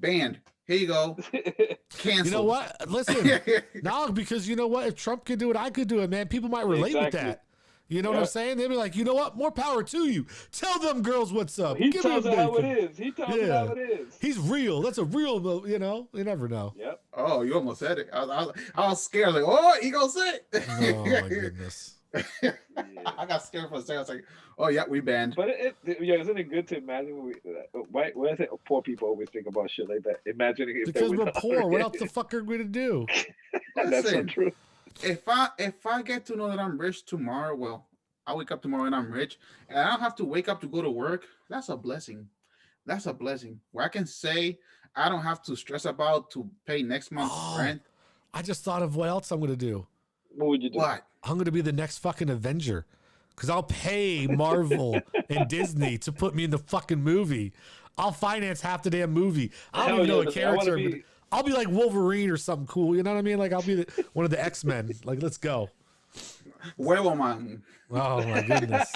banned. Here you go. Cancel. You know what? Listen, no, because you know what? If Trump could do it, I could do it, man. People might relate with Exactly. that. You know what I'm Yeah. saying? They'd be like, you know what? More power to you. Tell them girls what's up. He Give me tells a it how it bacon. is. He tells it how it is. He's real. That's a real, you never know. Yep. Oh, you almost said it. I was scared. Like, oh, he gonna say it. Oh, my goodness. I got scared for a second. I was like, oh, yeah, we banned. But isn't it good to imagine why is it poor people always think about shit like that? Imagining if Because they we're were poor. What else the fuck are we going to do? That's so Listen, true. if I get to know that I'm rich tomorrow, well, I wake up tomorrow and I'm rich, and I don't have to wake up to go to work. That's a blessing. That's a blessing. Where I can say I don't have to stress about to pay next month's rent. I just thought of what else I'm going to do. What would you do? What? I'm going to be the next fucking Avenger. Because I'll pay Marvel and Disney to put me in the fucking movie. I'll finance half the damn movie. I don't even know a character. I'll be like Wolverine or something cool. You know what I mean? Like I'll be one of the X-Men. Like, let's go. Huevo man. Oh my goodness.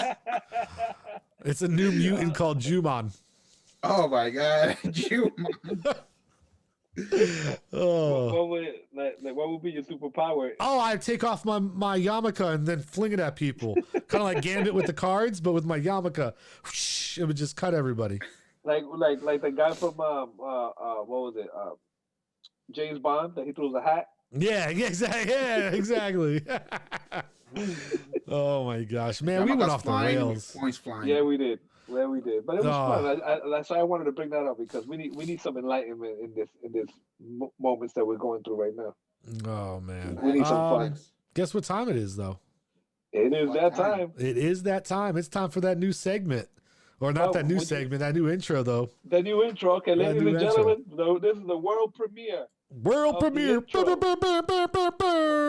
It's a new mutant called Juman. Oh my God. You. Oh. What would be your superpower? Oh, I take off my yarmulke and then fling it at people. Kind of like Gambit with the cards, but with my yarmulke. Whoosh, it would just cut everybody. Like the guy from what was it? James Bond that he throws a hat. Yeah, exactly. Oh my gosh, man, we went off the rails. Points flying. Yeah, we did. But it was fun. That's why I wanted to bring that up, because we need some enlightenment in this moments that we're going through right now. Oh man, We need some fun. Guess what time it is though? It is that time. It is that time. It's time for that new segment, or not that new segment, that new intro though. The new intro. Okay, That ladies new and intro. gentlemen, this is the world premiere. World Of the premiere. intro.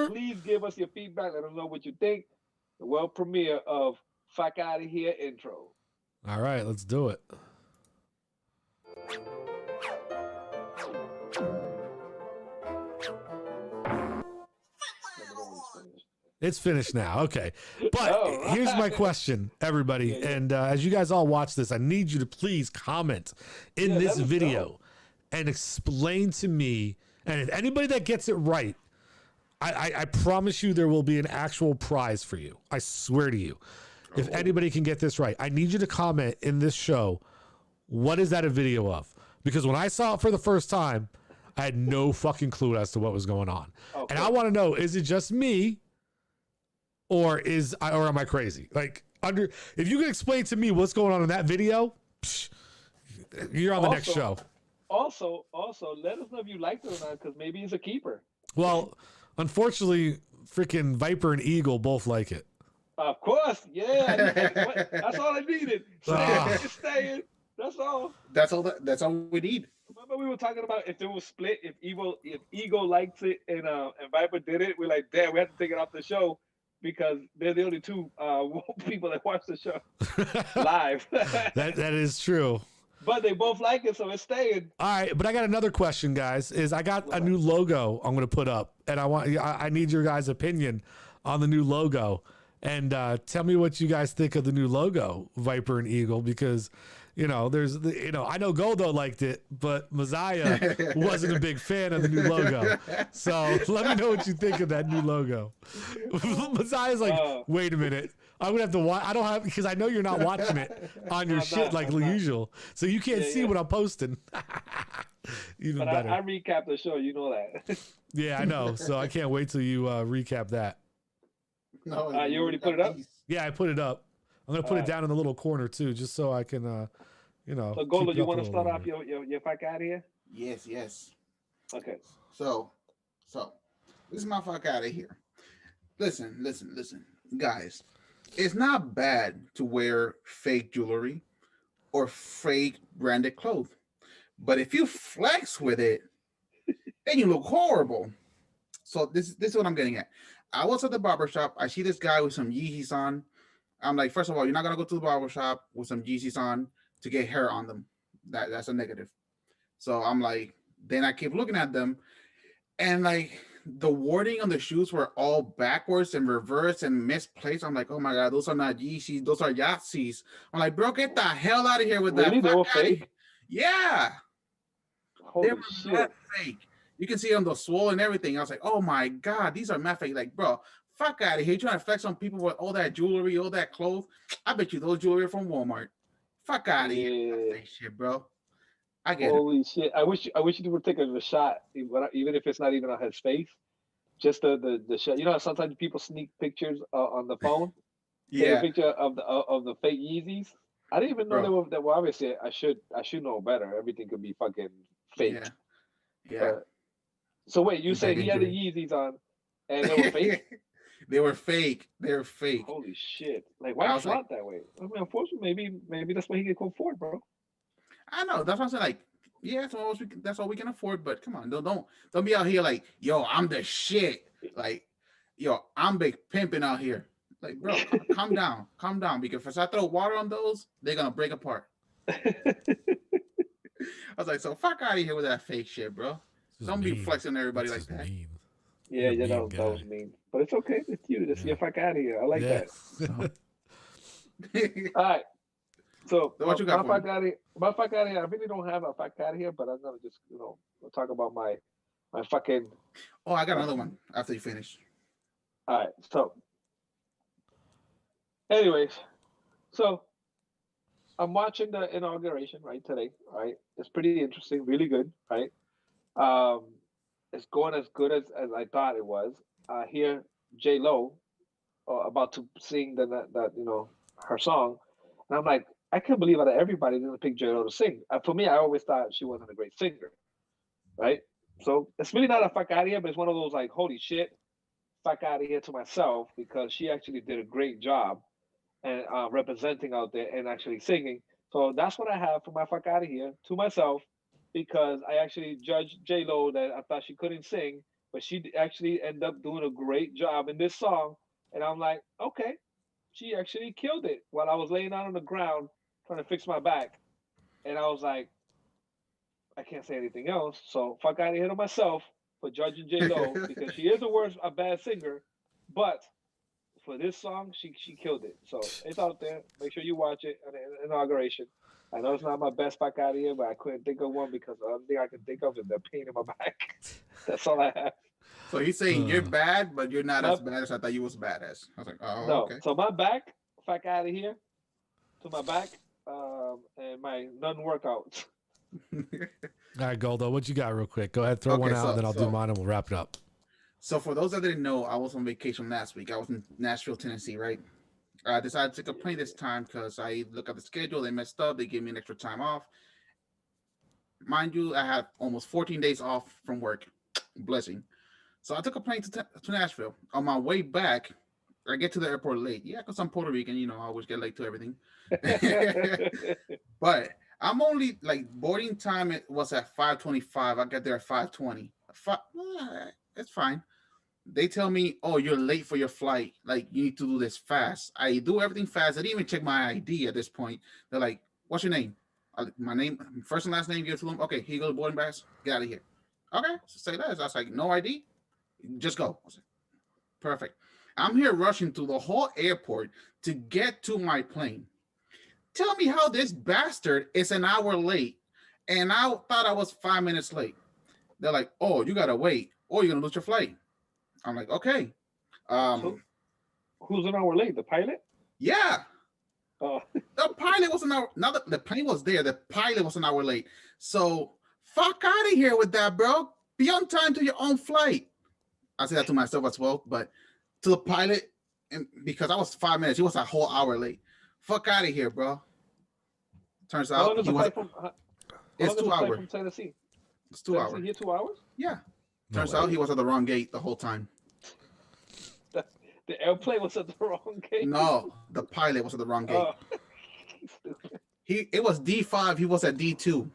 Please give us your feedback. Let us know what you think. The world premiere of Fuck Outta Here intro. All right, let's do it. It's finished now. Okay. But Oh, here's my right. question, everybody. Yeah, yeah. And as you guys all watch this, I need you to please comment in Yeah, this let us video know. and explain to me. And if anybody that gets it right, I promise you there will be an actual prize for you. I swear to you. If anybody can get this right, I need you to comment in this show, what is that a video of? Because when I saw it for the first time, I had no fucking clue as to what was going on. Oh, And cool. I want to know, is it just me or am I crazy? Like if you can explain to me what's going on in that video, psh, you're on the next show. Also, let us know if you liked it or not, because maybe it's a keeper. Well, unfortunately, freaking Viper and Eagle both like it. Of course, yeah. That's all I needed. It's staying. That's all. That's all we need. Remember we were talking about if there was split, if Eagle likes it and Viper did it, we're like, damn, we have to take it off the show because they're the only two people that watch the show live. that is true. But they both like it, so it's staying. All right, but I got another question, guys. Is I got a new logo I'm going to put up, and I need your guys' opinion on the new logo, and tell me what you guys think of the new logo, Viper and Eagle, because I know Goldo liked it, but Messiah wasn't a big fan of the new logo. So let me know what you think of that new logo. Messiah's like, wait a minute. I'm gonna have to watch. I don't have because I know you're not watching it on your shit like usual, so you can't see what I'm posting. Even better. I recap the show. You know that. Yeah, I know. So I can't wait till you recap that. No, you already put it up. Yeah, I put it up. I'm gonna put it down in the little corner too, just so I can, So Goldo, you want to start off your fuck out of here? Yes. Okay. So this is my fuck out of here. Listen, guys. It's not bad to wear fake jewelry or fake branded clothes, but if you flex with it, then you look horrible. So this is what I'm getting at. I was at the barbershop. I see this guy with some Yeezys on. I'm like, first of all, you're not gonna go to the barbershop with some Yeezys on to get hair on them. That's a negative. So I'm like, then I keep looking at them, and like the wording on the shoes were all backwards and reversed and misplaced. I'm like, oh my god, those are not Yeezys, those are Yahtzees. I'm like, bro, get the hell out of here with that. Really? They were fake? Yeah. Holy they were shit. mad fake. You can see on the swole and everything. I was like, oh my god, these are mad fake. Like, bro, fuck out of here. You're trying to flex on people with all that jewelry, all that clothes. I bet you those jewelry are from Walmart. Fuck out of here. Fake shit, bro. I get Holy shit. I wish you would take a shot, even if it's not even on his face. Just the shot. You know how sometimes people sneak pictures on the phone? Take a picture of the fake Yeezys. I didn't even know they were obviously I should know better. Everything could be fucking fake. Yeah. So wait, you said he had the Yeezys on and they were fake? They were fake. They're fake. Holy shit. Like why flaunt that way? I mean, unfortunately, maybe that's what he can go afford, bro. I know. That's what I'm saying. Like, yeah, that's all we can afford. But come on, don't be out here like, yo, I'm the shit. Like, yo, I'm big pimping out here. Like, bro, calm down. Because if I throw water on those, they're gonna break apart. I was like, so fuck out of here with that fake shit, bro. Don't be flexing everybody like that. Mean. Yeah, that was mean. But it's okay. It's you. Just get fuck out of here. I like that. All right. So what you got? My fuck out of here. I really don't have a fuck out of here, but I'm gonna just talk about my fucking. Oh, I got another one after you finish. All right. So, anyways, so I'm watching the inauguration right today. Right, it's pretty interesting, really good. Right, it's going as good as I thought it was. Here, J Lo, about to sing that her song, and I'm like, I can't believe that everybody didn't pick J Lo to sing. For me, I always thought she wasn't a great singer, right? So it's really not a fuck out of here, but it's one of those like, holy shit, fuck out of here to myself, because she actually did a great job and representing out there and actually singing. So that's what I have for my fuck out of here to myself, because I actually judged J Lo that I thought she couldn't sing, but she actually ended up doing a great job in this song, and I'm like, okay, she actually killed it. While I was laying out on the ground trying to fix my back, and I was like, I can't say anything else. So fuck out of here to myself for judging J Lo because she is a bad singer, but for this song, she killed it. So it's out there. Make sure you watch it on the inauguration. I know it's not my best back out of here, but I couldn't think of one because the only thing I can think of is the pain in my back. That's all I have. So he's saying you're bad, but you're not as bad as I thought you was bad as. I was like, oh, no. okay. So my back, back out of here, to my back, and my non-workouts. All right, Goldo, what you got real quick? Go ahead, throw one out, and then I'll do mine, and we'll wrap it up. So for those that didn't know, I was on vacation last week. I was in Nashville, Tennessee, right? I decided to take a plane this time because I look at the schedule. They messed up. They gave me an extra time off. Mind you, I had almost 14 days off from work. Blessing. So I took a plane to Nashville. On my way back, I get to the airport late. Yeah, because I'm Puerto Rican. You know, I always get late to everything. But I'm only, like, boarding time was at 5:25. I got there at 5:20. It's fine. They tell me, oh, you're late for your flight. Like, you need to do this fast. I do everything fast. I didn't even check my ID at this point. They're like, what's your name? My name, first and last name, give it to them. Okay, here you go to boarding pass. Get out of here. Okay, so say that. I was like, no ID? Just go. I was like, perfect. I'm here rushing through the whole airport to get to my plane. Tell me how this bastard is an hour late, and I thought I was 5 minutes late. They're like, oh, you got to wait, or you're going to lose your flight. I'm like, okay. So, who's an hour late? The pilot? Yeah. Oh. The pilot was an hour. Now the plane was there. The pilot was an hour late. So fuck out of here with that, bro. Be on time to your own flight. I say that to myself as well, but to the pilot, and because I was 5 minutes, he was a whole hour late. Fuck out of here, bro. Turns out it's 2 hours. From Tennessee? It's 2 hours. Here 2 hours? Yeah. Turns out he was at the wrong gate the whole time. The airplane was at the wrong gate? No, the pilot was at the wrong gate. Oh. It was D5. He was at D2.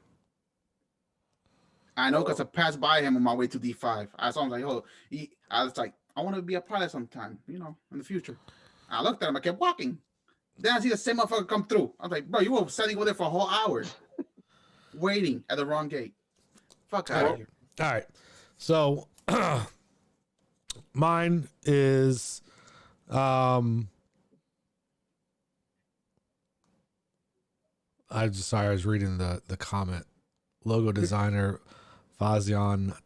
I know because I passed by him on my way to D5. I was like, oh, I was like, I want to be a pilot sometime, you know, in the future. I looked at him. I kept walking. Then I see the same motherfucker come through. I was like, bro, you were standing over there for a whole hour waiting at the wrong gate. Fuck out of here. All right. So mine is I was reading the comment. Logo designer Fazian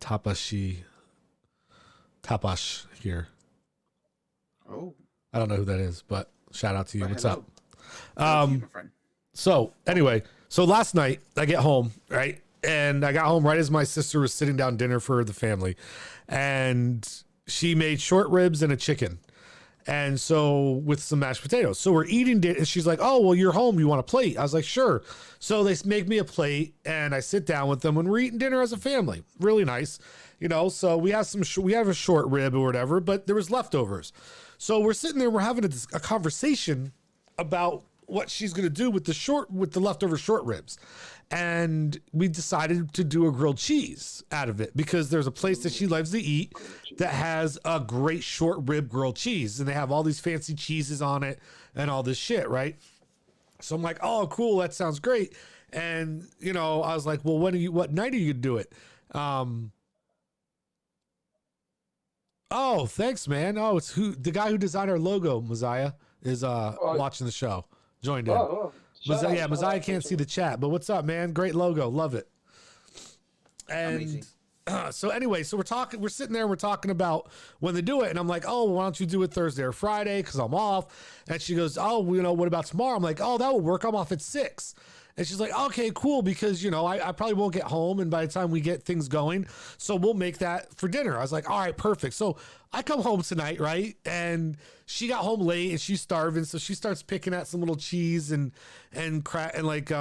Tapash here. Oh. I don't know who that is, but shout out to you. What's up? My friend. So anyway, last night I get home, right? And I got home right as my sister was sitting down dinner for the family, and she made short ribs and a chicken. And so with some mashed potatoes. So we're eating it, and she's like, oh, well, you're home. You want a plate? I was like, sure. So they make me a plate, and I sit down with them, and we're eating dinner as a family. Really nice. You know, so we have a short rib or whatever, but there was leftovers. So we're sitting there, we're having a conversation about what she's going to do with the leftover short ribs. And we decided to do a grilled cheese out of it because there's a place that she loves to eat that has a great short rib grilled cheese, and they have all these fancy cheeses on it and all this shit, right? So I'm like, oh, cool, that sounds great. And, you know, I was like, well, what night are you gonna do it? Oh, thanks, man. Oh, it's the guy who designed our logo, Messiah, is watching the show. Joined in. Messiah can't see the chat, but what's up, man? Great logo, love it. And so anyway, so we're sitting there, we're talking about when they do it, and I'm like, oh, why don't you do it Thursday or Friday? Because I'm off. And she goes, oh, you know, what about tomorrow? I'm like, oh, that will work. I'm off at 6. And she's like, okay, cool, because, you know, I probably won't get home, and by the time we get things going, so we'll make that for dinner. I was like, all right, perfect. So I come home tonight, right? And she got home late, and she's starving, so she starts picking at some little cheese and like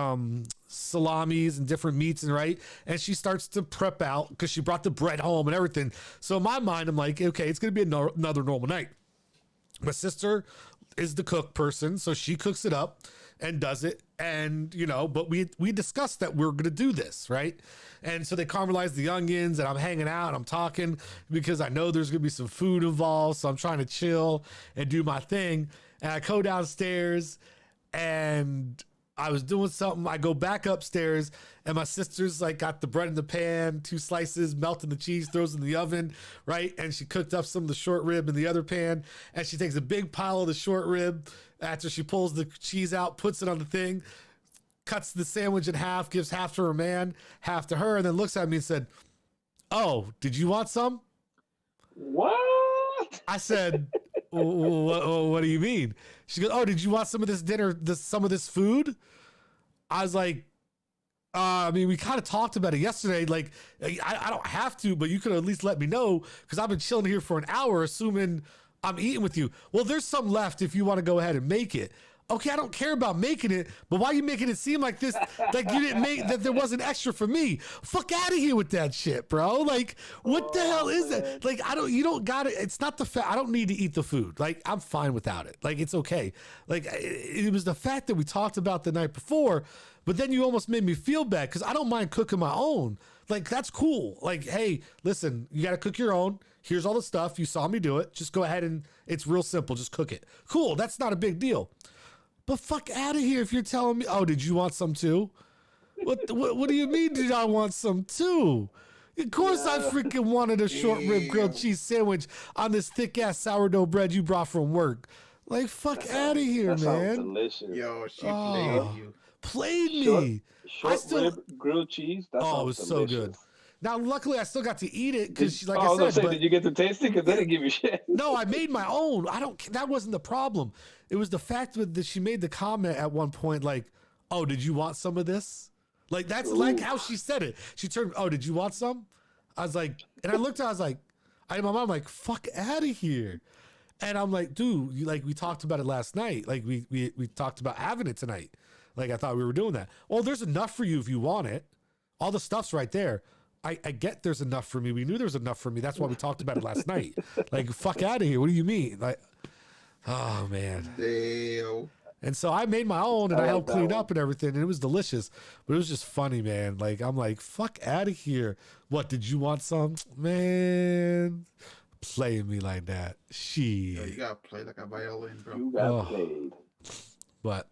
salamis and different meats, and right? And she starts to prep out because she brought the bread home and everything. So in my mind, I'm like, okay, it's going to be another normal night. My sister is the cook person, so she cooks it up and does it. And, you know, but we discussed that we're going to do this, right? And so they caramelized the onions, and I'm hanging out and I'm talking because I know there's going to be some food involved. So I'm trying to chill and do my thing. And I go downstairs, and I was doing something. I go back upstairs, and my sister's like got the bread in the pan, 2 slices, melting the cheese, throws in the oven, right? And she cooked up some of the short rib in the other pan, and she takes a big pile of the short rib after she pulls the cheese out, puts it on the thing, cuts the sandwich in half, gives half to her man, half to her, and then looks at me and said, "Oh, did you want some?" What? I said, what do you mean? She goes, "Oh, did you want some of this dinner, some of this food?" I was like, I mean, we kind of talked about it yesterday. Like, I don't have to, but you could at least let me know because I've been chilling here for an hour, assuming I'm eating with you. Well, there's some left if you want to go ahead and make it. Okay, I don't care about making it, but why are you making it seem like this, like you didn't make, that there wasn't extra for me? Fuck out of here with that shit, bro. Like, what the hell is that? Like, you don't got it. It's not the fact, I don't need to eat the food. Like, I'm fine without it. Like, it's okay. Like, it was the fact that we talked about the night before, but then you almost made me feel bad because I don't mind cooking my own. Like, that's cool. Like, hey, listen, you got to cook your own. Here's all the stuff. You saw me do it. Just go ahead and it's real simple. Just cook it. Cool. That's not a big deal. But fuck out of here if you're telling me, "Oh, did you want some too?" What do you mean, did I want some too? Of course I freaking wanted a short rib grilled cheese sandwich on this thick ass sourdough bread you brought from work. Like, fuck out of here, that man. Sounds delicious. Yo, she played you. Played me. Short rib grilled cheese. That it was delicious. so good. Now, luckily, I still got to eat it because, like I I said, did you get to taste it? Because they didn't give you shit. No, I made my own. That wasn't the problem. It was the fact that she made the comment at one point, like, "Oh, did you want some of this?" Like, that's like how she said it. She turned, "Oh, did you want some?" I was like, and I looked at her, I was like, my mom, like, fuck out of here. And I'm like, dude, we talked about it last night. Like, we talked about having it tonight. Like, I thought we were doing that. Well, there's enough for you if you want it. All the stuff's right there. I get there's enough for me. We knew there was enough for me. That's why we talked about it last night. Like, fuck out of here. What do you mean? Like, oh, man. Damn. And so I made my own and I helped clean up and everything. And it was delicious. But it was just funny, man. Like, I'm like, fuck out of here. What, did you want some? Man, playing me like that. Yo, you got to play like a violin, bro. You got played. But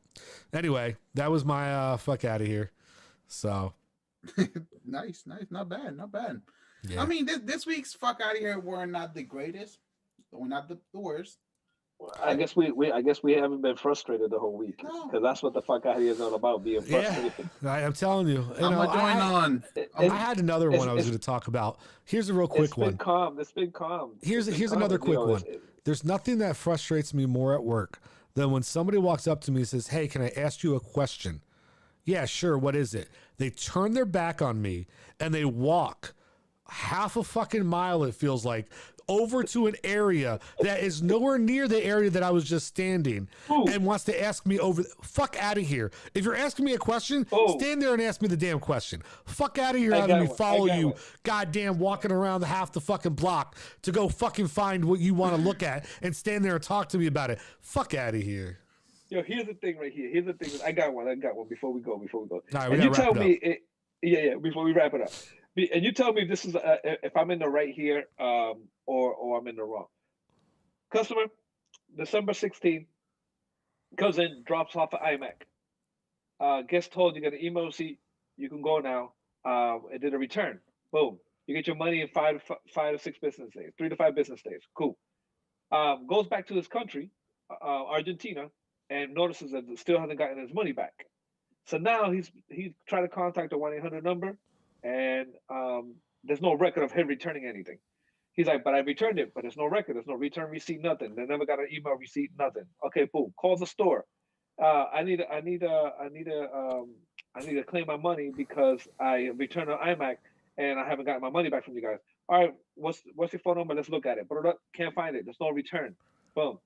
anyway, that was my fuck out of here. So. Nice. Not bad. Yeah. I mean, this week's fuck out of here were not the greatest. We're not the worst. Well, I guess we haven't been frustrated the whole week because that's what the fuck out of here is all about, being frustrated. Yeah, I'm telling you. I had another one I was going to talk about. Here's a real quick one. It's been calm. Here's another quick one. There's nothing that frustrates me more at work than when somebody walks up to me and says, "Hey, can I ask you a question?" Yeah, sure. What is it? They turn their back on me and they walk half a fucking mile, it feels like, over to an area that is nowhere near the area that I was just standing and wants to ask me over. Fuck out of here. If you're asking me a question, stand there and ask me the damn question. Fuck out of here having me follow you, goddamn walking around half the fucking block to go fucking find what you want to look at and stand there and talk to me about it. Fuck out of here. Yo, here's the thing right here. Here's the thing. I got one before we go. All right, and you tell me, before we wrap it up. And you tell me if this is if I'm in the right here, or I'm in the wrong. Customer, December 16th, comes in, drops off an iMac. Gets told you got an email receipt. You can go now. And did a return. Boom. You get your money in 5 to 6 business days, 3 to 5 business days. Cool. Goes back to his country, Argentina, and notices that still hasn't gotten his money back. So now he's trying to contact the 1-800 number, and there's no record of him returning anything. He's like, "But I returned it, but there's no record. There's no return receipt, nothing. They never got an email receipt, nothing." Okay, boom. Calls the store. I need to claim my money because I returned an iMac and I haven't gotten my money back from you guys. All right, what's your phone number? Let's look at it. But can't find it. There's no return. Boom.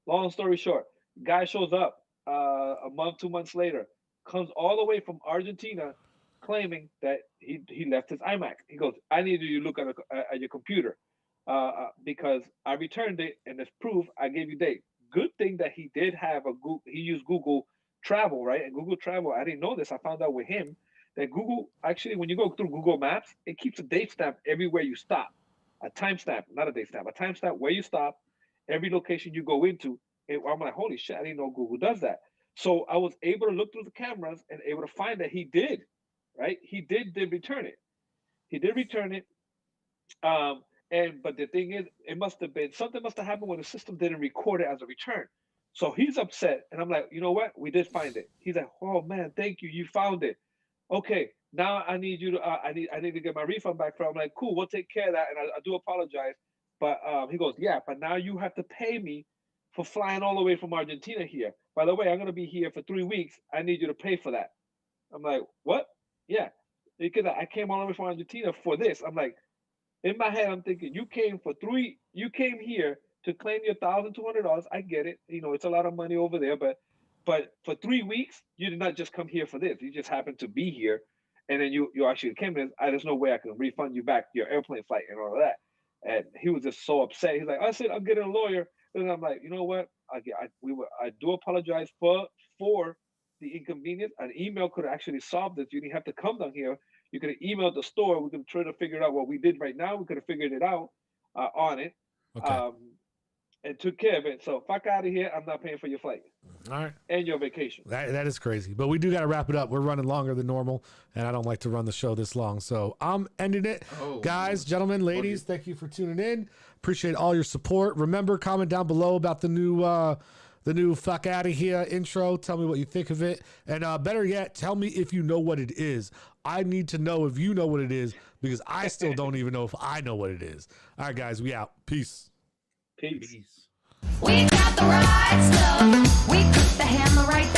Long story short, guy shows up a month, 2 months later, comes all the way from Argentina, claiming that he left his iMac. He goes, "I need you to look at your computer because I returned it, and as proof, I gave you date." Good thing that he did have he used Google Travel, right? And Google Travel, I didn't know this. I found out with him that Google, actually, when you go through Google Maps, it keeps a date stamp everywhere you stop. A timestamp, not a date stamp, a timestamp where you stop, every location you go into. I'm like, holy shit, I didn't know Google does that. So I was able to look through the cameras and able to find that he did, right? He did return it. He did return it. But the thing is, it must have been something must have happened when the system didn't record it as a return. So he's upset, and I'm like, you know what? We did find it. He's like, oh man, thank you, you found it. Okay, now I need you to I need to get my refund back from. I'm like, cool, we'll take care of that, and I do apologize. But he goes, yeah, but now you have to pay me for flying all the way from Argentina here. By the way, I'm gonna be here for 3 weeks. I need you to pay for that. I'm like, what? Yeah, because I came all the way from Argentina for this. I'm like, in my head, I'm thinking, you came here to claim your $1,200. I get it. You know, it's a lot of money over there, but for 3 weeks, you did not just come here for this. You just happened to be here, and then you actually came in. There's no way I can refund you back your airplane flight and all of that. And he was just so upset. He's like, I said, I'm getting a lawyer. And I'm like, you know what? I do apologize for the inconvenience. An email could have actually solved this. You didn't have to come down here. You could have emailed the store. We could try to figure out what we did right now. We could have figured it out on it. Okay. And took care of it. So fuck out of here. I'm not paying for your flight. All right. And your vacation. That is crazy. But we do got to wrap it up. We're running longer than normal, and I don't like to run the show this long. So I'm ending it. Guys, gentlemen, ladies, thank you for tuning in. Appreciate all your support. Remember, comment down below about the new fuck out of here intro. Tell me what you think of it. And better yet, tell me if you know what it is. I need to know if you know what it is, because I still don't even know if I know what it is. All right, guys, we out. Peace. Peace. We got the right stuff. We cook the ham the right